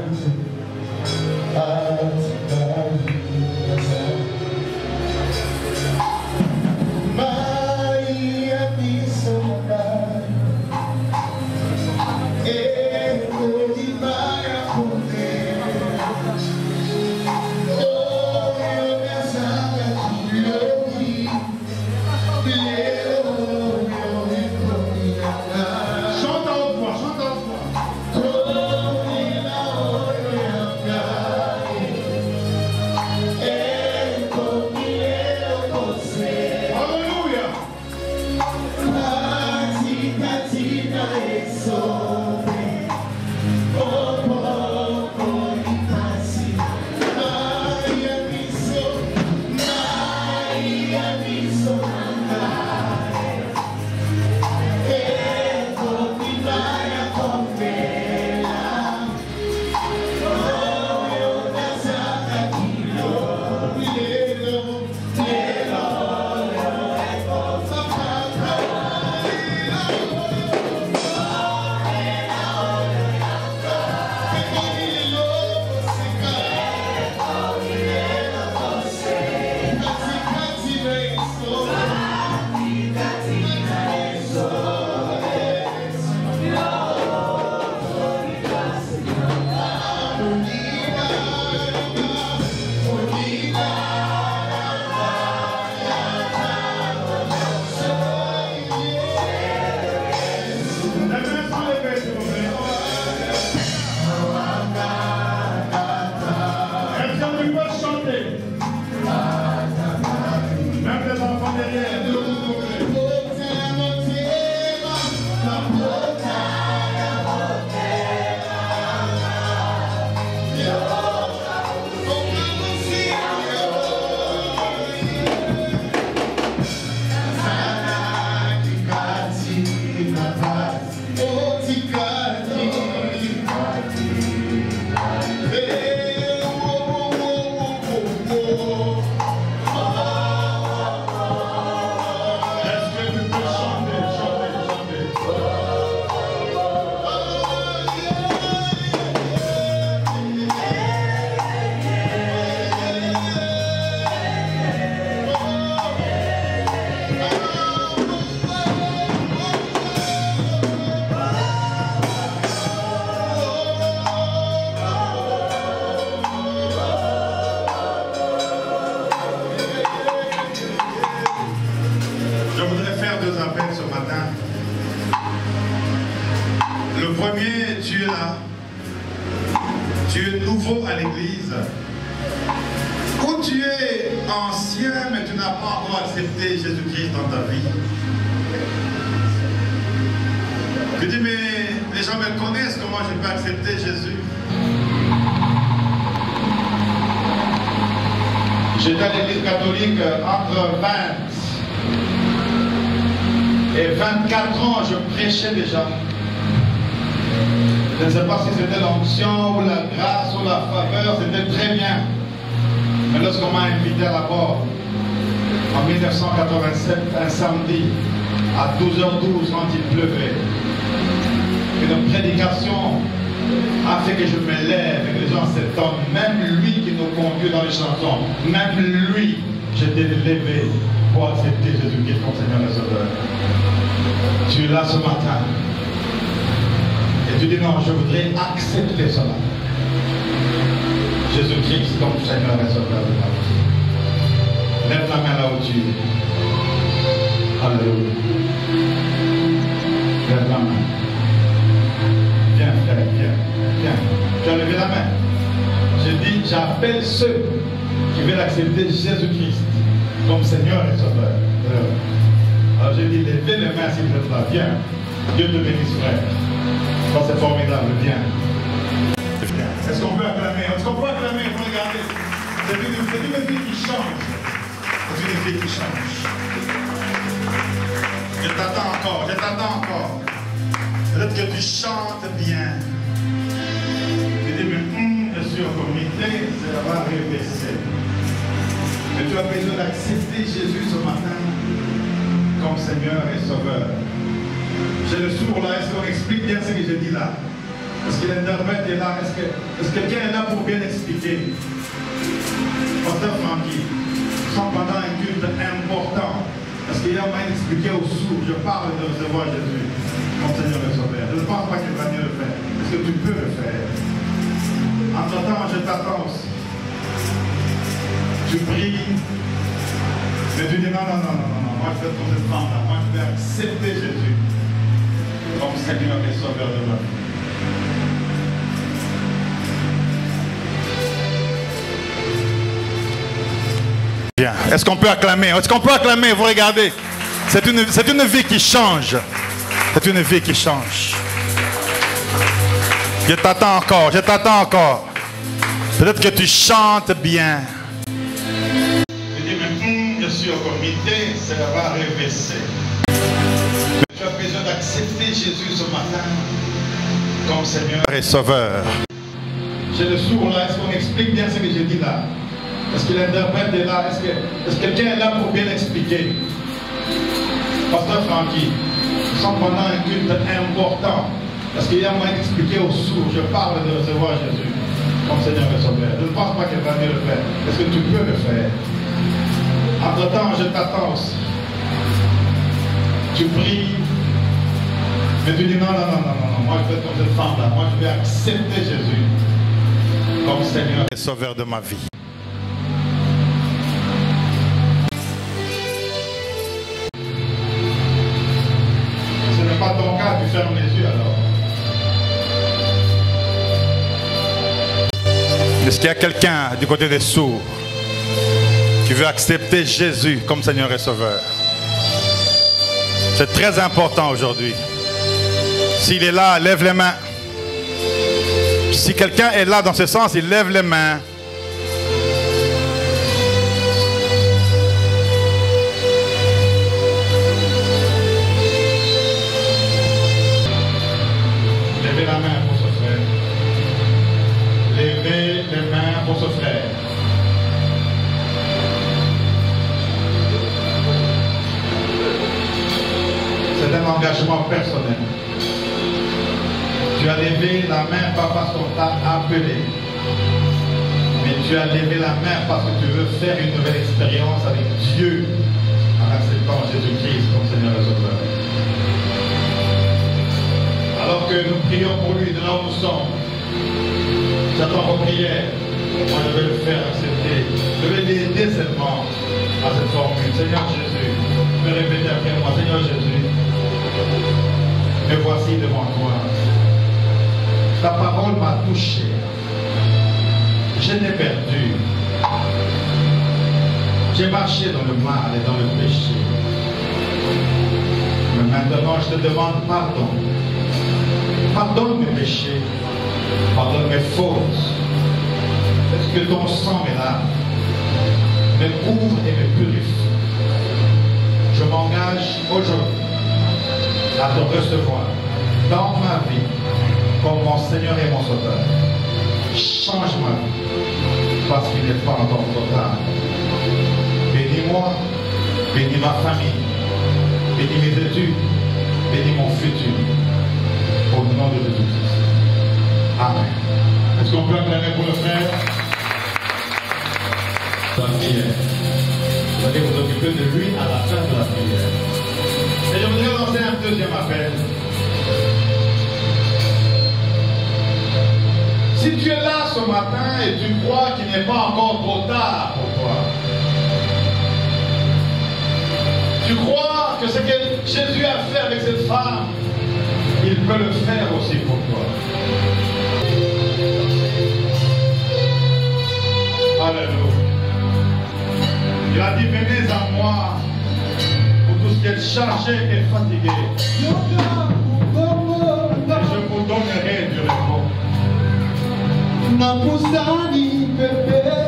Speaker 2: J'étais à l'église catholique entre 20 et 24 ans, je prêchais déjà. Je ne sais pas si c'était l'onction ou la grâce ou la faveur, c'était très bien. Mais lorsqu'on m'a invité à la porte, en 1987, un samedi, à 12h12 quand il pleuvait, une prédication a fait que je me lève et que les gens s'étonnent. Même lui qui nous conduit dans les chansons, même lui, j'étais levé pour accepter Jésus-Christ comme Seigneur et Sauveur. Tu es là ce matin et tu dis non, je voudrais accepter cela. Jésus-Christ comme Seigneur et Sauveur de ma vie. Lève la main là où tu es. Alléluia. Lève la main. Viens frère, viens, viens. Tu as levé la main. J'ai dit, j'appelle ceux qui veulent accepter Jésus-Christ comme Seigneur et Sauveur. Alors j'ai dit, levez les mains si vous êtes là. Viens. Dieu te bénisse, frère. Ça c'est formidable. Viens. Est-ce qu'on peut acclamer? Est-ce qu'on peut acclamer? Vous regardez. C'est une vie qui change. C'est une vie qui change. Je t'attends encore. Je t'attends encore. Peut-être que tu chantes bien. Tu dis, mais je suis au comité, ça va rebaisser. Mais tu as besoin d'accepter Jésus ce matin comme Seigneur et Sauveur. J'ai le sourd là, est-ce qu'on explique bien ce que je dis là? Est-ce que l'interprète est là? Est-ce que quelqu'un est là pour bien expliquer? Pasteur Francky, nous sommes pendant un culte important. Parce qu'il y a moyen d'expliquer aux sourds, je parle de recevoir Jésus comme Seigneur et Sauveur. Je ne pense pas qu'il va mieux le faire. Est-ce que tu peux le faire? Entre-temps, je t'attends aussi. Tu pries, mais tu dis non, moi je vais comme cette femme-là, moi je vais accepter Jésus comme Seigneur et Sauveur de ma vie.
Speaker 1: Bien. Est-ce qu'on peut acclamer? Est-ce qu'on peut acclamer? Vous regardez, c'est une vie qui change. C'est une vie qui change. Je t'attends encore, je t'attends encore. Peut-être que tu chantes bien.
Speaker 2: Je dis, mais je suis au comité, ça va rebaisser. Mais tu as besoin d'accepter Jésus ce matin comme Seigneur
Speaker 1: Et Sauveur.
Speaker 2: J'ai le sourd là, est-ce qu'on explique bien ce que j'ai dit là? Est-ce que l'interprète est là? Est-ce que quelqu'un est là pour bien expliquer? Pasteur Francky, nous sommes pendant un culte important. Parce qu'il y a moyen d'expliquer aux sourds, je parle de recevoir Jésus comme Seigneur et Sauveur. Je ne pense pas qu'elle va mieux le faire. Est-ce que tu peux le faire? Entre-temps, je t'attends aussi. Tu pries, mais tu dis non, moi je vais être comme cette femme-là. Moi je vais accepter Jésus comme Seigneur
Speaker 1: Et Sauveur de ma vie.
Speaker 2: Ce n'est pas ton cas, tu fermes les yeux alors.
Speaker 1: Est-ce qu'il y a quelqu'un du côté des sourds qui veut accepter Jésus comme Seigneur et Sauveur? C'est très important aujourd'hui. S'il est là, lève les mains. Si quelqu'un est là dans ce sens, il lève les mains.
Speaker 2: Levez la main pour ce frère. Levez les mains pour ce frère. C'est un engagement personnel. Tu as levé la main pas parce qu'on t'a appelé, mais tu as levé la main parce que tu veux faire une nouvelle expérience avec Dieu en acceptant Jésus-Christ comme Seigneur et Sauveur. Alors que nous prions pour lui de là où nous sommes, j'attends vos prières. Moi je vais le faire accepter. Je vais l'aider seulement à cette formule. Seigneur Jésus, me répéter après moi. Seigneur Jésus, me voici devant toi. Ta parole m'a touché. Je n'ai perdu. J'ai marché dans le mal et dans le péché. Mais maintenant je te demande pardon. Pardonne mes péchés. Pardonne mes fautes. Est-ce que ton sang me lave, me couvre et me purifie? Je m'engage aujourd'hui à te recevoir dans ma vie comme mon Seigneur et mon Sauveur. Change ma vie parce qu'il n'est pas encore trop tard. Bénis-moi, bénis ma famille, bénis mes études, bénis mon futur. Au nom de Jésus-Christ. Amen. Est-ce qu'on peut acclamer pour le frère? La prière. Vous allez vous occuper de lui à la fin de la prière. Et je voudrais lancer un deuxième appel. Si tu es là ce matin et tu crois qu'il n'est pas encore trop tard pour toi, tu crois que ce que Jésus a fait avec cette femme, il peut le faire aussi pour toi. Il a dit, venez à moi, pour tout ce qui est chargé et fatigué. Et je vous donnerai du repos.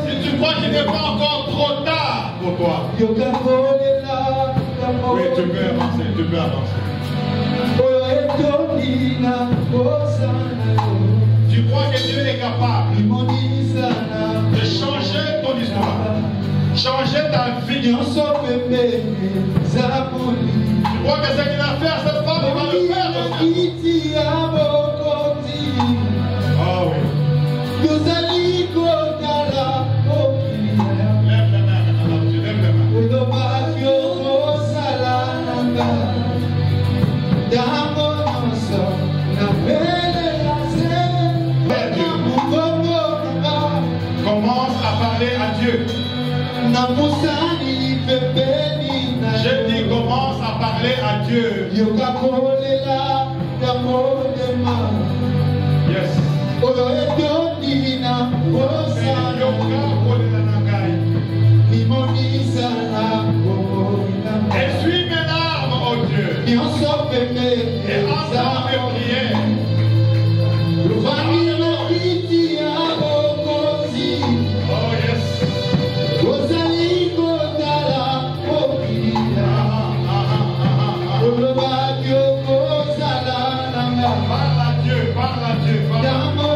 Speaker 2: Si tu crois qu'il n'est pas encore trop tard pour toi, oui, tu peux avancer, tu peux avancer. Tu crois que Dieu est capable de changer ton histoire, changer ta vie. Tu crois que ce qu'il a fait à cette femme, il va le faire aussi. Ah oui. Lève les mains maintenant, tu lèves les mains. Commence à parler à Dieu. Je dis commence à parler à Dieu. Yes. Essuie mes larmes, oh Dieu. Et entends mes prières. Oh yes. Parle à Dieu, parle à Dieu, parle à Dieu.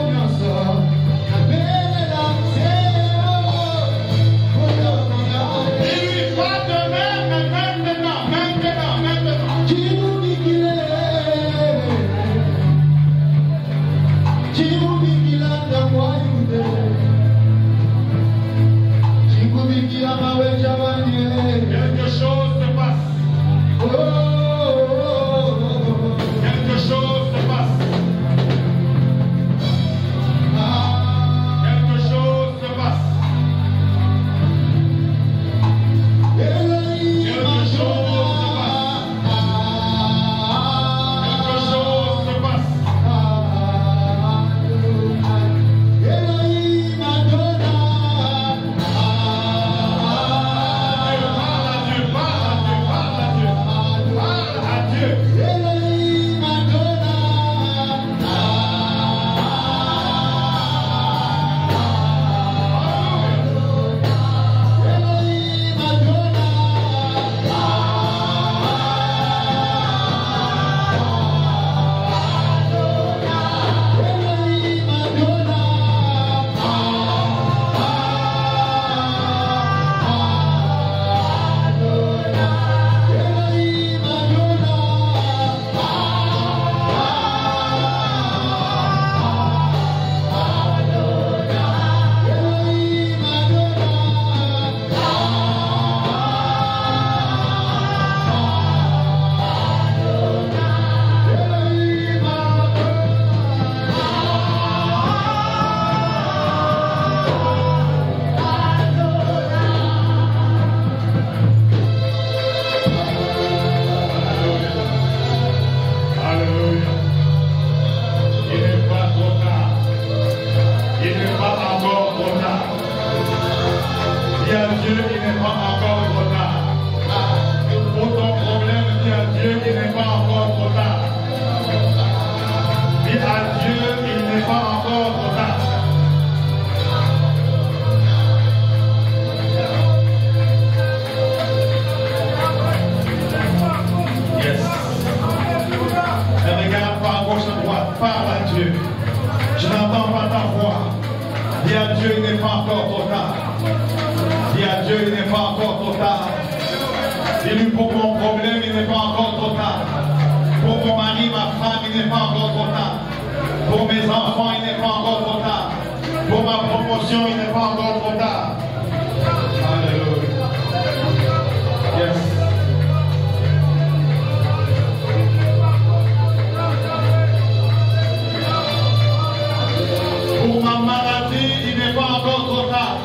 Speaker 2: Quelque chose se passe. Quelque chose se passe. Quelque chose se passe. Quelque chose se passe. Dis-lui pour mon problème, il n'est pas encore trop tard. Pour mon mari, ma femme, il n'est pas encore trop tard. Pour mes enfants, il n'est pas encore trop tard. Pour ma promotion, il n'est pas encore trop tard. Alléluia. Yes. Pour ma maladie, il n'est pas encore trop tard.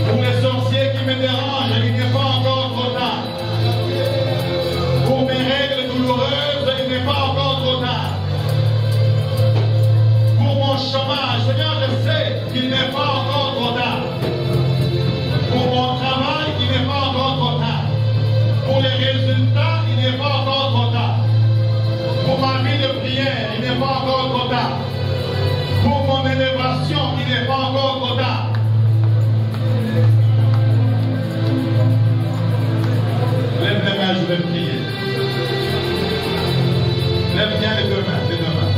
Speaker 2: Pour les sorciers qui me dérangent, il n'est pas encore trop tard. Pour mes règles douloureuses, il n'est pas encore trop tard. Pour mon chômage, Seigneur, je sais qu'il n'est pas encore trop tard. résultat, il n'est pas encore trop tard. Pour ma vie de prière, il n'est pas encore trop tard. Pour mon élévation, il n'est pas encore trop tard. Lève les mains, je vais prier. Lève bien les deux mains, les deux mains.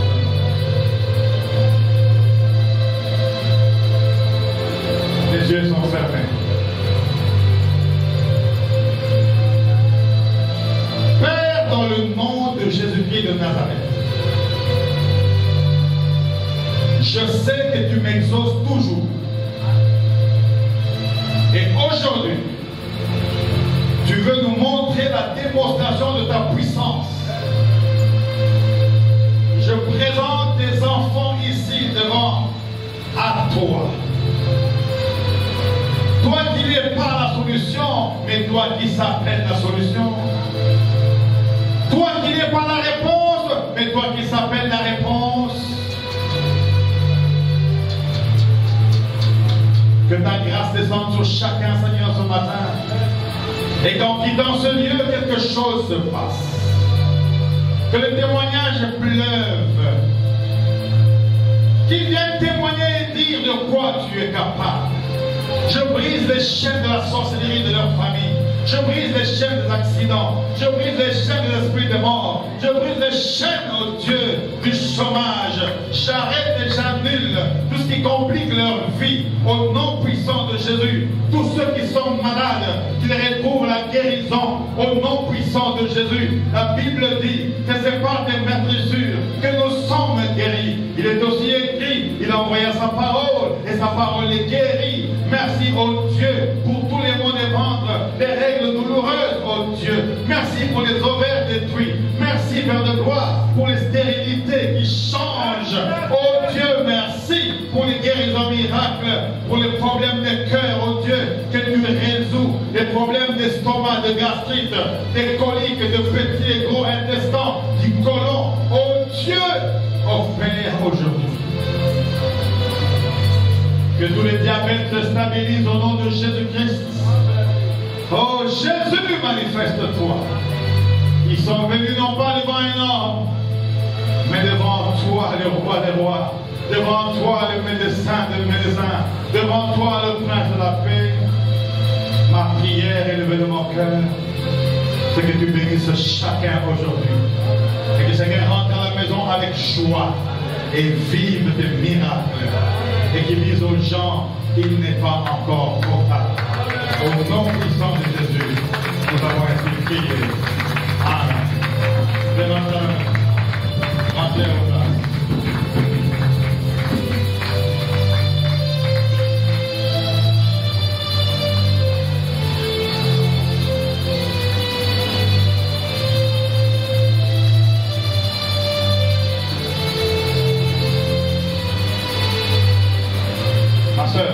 Speaker 2: Les yeux sont fermés. Père, dans le nom de Jésus-Christ de Nazareth, je sais que tu m'exauces toujours. Et aujourd'hui, tu veux nous montrer la démonstration de ta puissance. Je présente tes enfants ici devant à toi. Toi qui n'es pas la solution, mais toi qui s'appelles la solution. Toi qui n'es pas la réponse, mais toi qui s'appelles la réponse. Que ta grâce descende sur chacun, Seigneur, ce matin. Et qu'en quittant ce lieu, quelque chose se passe. Que le témoignage pleuve. Qu'ils viennent témoigner et dire de quoi tu es capable. Je brise les chaînes de la sorcellerie de leur famille. Je brise les chaînes des accidents. Je brise les chaînes de l'esprit de mort. Je brise les chaînes, oh Dieu, du chômage. J'arrête et j'annule tout ce qui complique leur vie au nom puissant de Jésus. Tous ceux qui sont malades, qu'ils retrouvent la guérison au nom puissant de Jésus. La Bible dit que c'est par des meurtrissures que nous sommes guéris. Il est aussi écrit, il a envoyé sa parole et sa parole est guérie. Merci, oh Dieu, pour tous les maux des ventres, les règles douloureuses, oh Dieu. Merci pour les ovaires détruits. Merci, Père de gloire, pour les stérilités qui changent. Oh Dieu, merci pour les guérisons miracles, pour les problèmes de cœur, oh Dieu, que tu résous. Les problèmes d'estomac, de gastrite, des coliques, de petits et gros intestins, du côlon. Oh Dieu, opère aujourd'hui. Que tous les diabètes se stabilisent au nom de Jésus-Christ. Oh Jésus, manifeste-toi. Ils sont venus non pas devant un homme, mais devant toi, le roi des rois. Devant toi, le médecin des médecins. Devant toi, le prince de la paix. Ma prière élevée de mon cœur, c'est que tu bénisses chacun aujourd'hui. Et que chacun rentre à la maison avec joie et vive des miracles. Et qui disent aux gens, il n'est pas encore trop tard. Au nom puissant de Jésus, nous avons ainsi prié. Amen. Levez la main. Entrez au place. Ma soeur,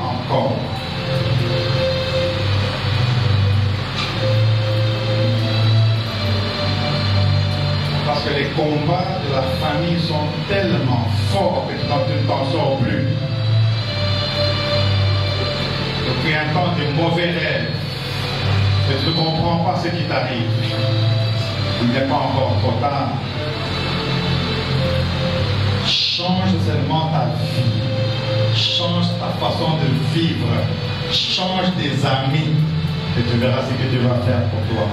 Speaker 2: encore. Parce que les combats de la famille sont tellement forts que tu ne t'en sors plus. Depuis un temps de mauvais rêves, tu ne comprends pas ce qui t'arrive. Il n'est pas encore trop tard. Change seulement ta vie. Change ta façon de vivre. Change tes amis. Et tu verras ce que Dieu va faire pour toi.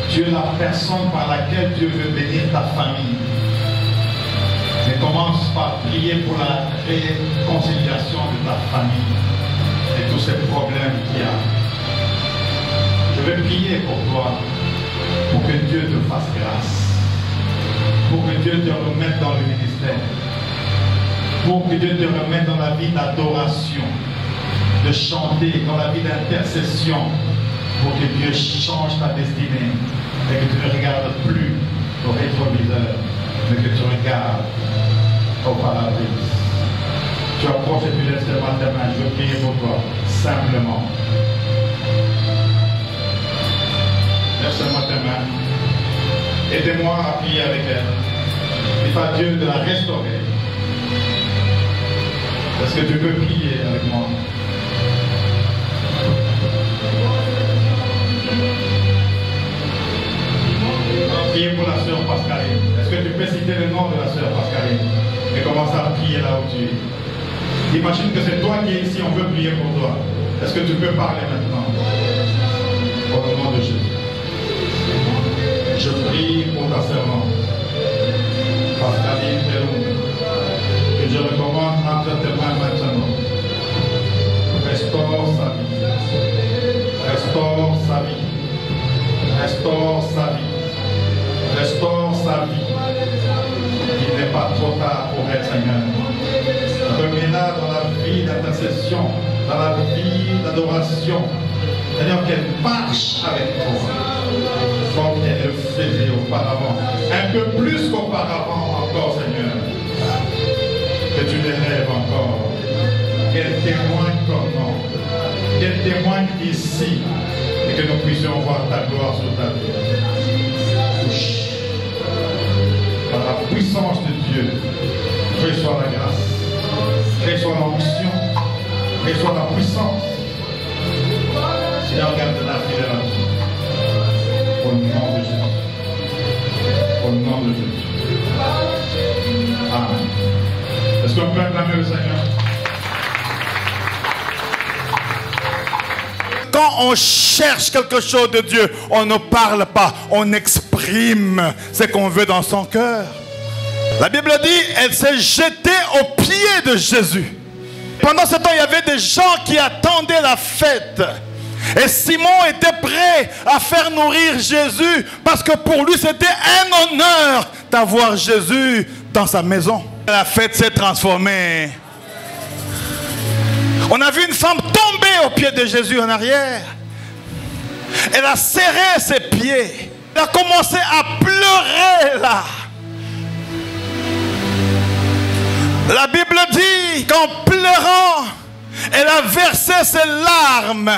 Speaker 2: Tu es la personne par laquelle Dieu veut bénir ta famille. Mais commence par prier pour la réconciliation de ta famille et tous ces problèmes qu'il y a. Je vais prier pour toi, pour que Dieu te fasse grâce, pour que Dieu te remette dans le ministère, pour que Dieu te remette dans la vie d'adoration, de chanter, dans la vie d'intercession, pour que Dieu change ta destinée et que tu ne regardes plus au rétroviseur, mais que tu regardes au paradis. Tu approches et tu laisses seulement ta main. Je veux prier pour toi, simplement. Laisse seulement ta main. Aidez-moi à prier avec elle. Et à Dieu de la restaurer. Est-ce que tu peux prier avec moi? Priez pour la sœur Pascaline. Est-ce que tu peux citer le nom de la sœur Pascaline et commencer à prier là où tu es? Imagine que c'est toi qui es ici, on veut prier pour toi. Est-ce que tu peux parler maintenant? Au nom de Jésus. Je prie pour ta servante, Pascaline Delon, que je recommande entre tes mains maintenant. Restaure sa vie. Restaure sa vie. Restaure sa vie. Restaure sa vie. Il n'est pas trop tard pour elle, Seigneur. Remets-la dans la vie d'intercession, dans la vie d'adoration. Seigneur, qu'elle marche avec toi, comme elle le faisait auparavant. Un peu plus qu'auparavant encore, Seigneur. Que tu l'élèves encore. Qu'elle témoigne comment. Qu'elle témoigne ici. Et que nous puissions voir ta gloire sur ta vie. Par la puissance de Dieu, reçois la grâce, reçois l'onction, reçois la puissance. Seigneur, garde la fidèle à toi. Au nom de Jésus. Au nom de Jésus. Amen. Est-ce qu'on peut acclamer le Seigneur?
Speaker 1: Quand on cherche quelque chose de Dieu, on ne parle pas, on exprime ce qu'on veut dans son cœur. La Bible dit, elle s'est jetée aux pieds de Jésus. Pendant ce temps, il y avait des gens qui attendaient la fête. Et Simon était prêt à faire nourrir Jésus parce que pour lui, c'était un honneur d'avoir Jésus dans sa maison. La fête s'est transformée. On a vu une femme tomber aux pieds de Jésus en arrière. Elle a serré ses pieds. Elle a commencé à pleurer là. La Bible dit qu'en pleurant, elle a versé ses larmes.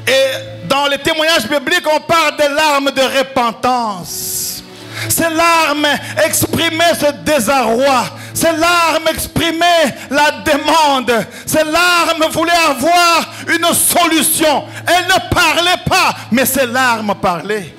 Speaker 1: Et dans les témoignages bibliques, on parle des larmes de repentance. Ces larmes exprimaient ce désarroi. Ces larmes exprimaient la demande. Ces larmes voulaient avoir une solution. Elle ne parlait pas, mais ces larmes parlaient.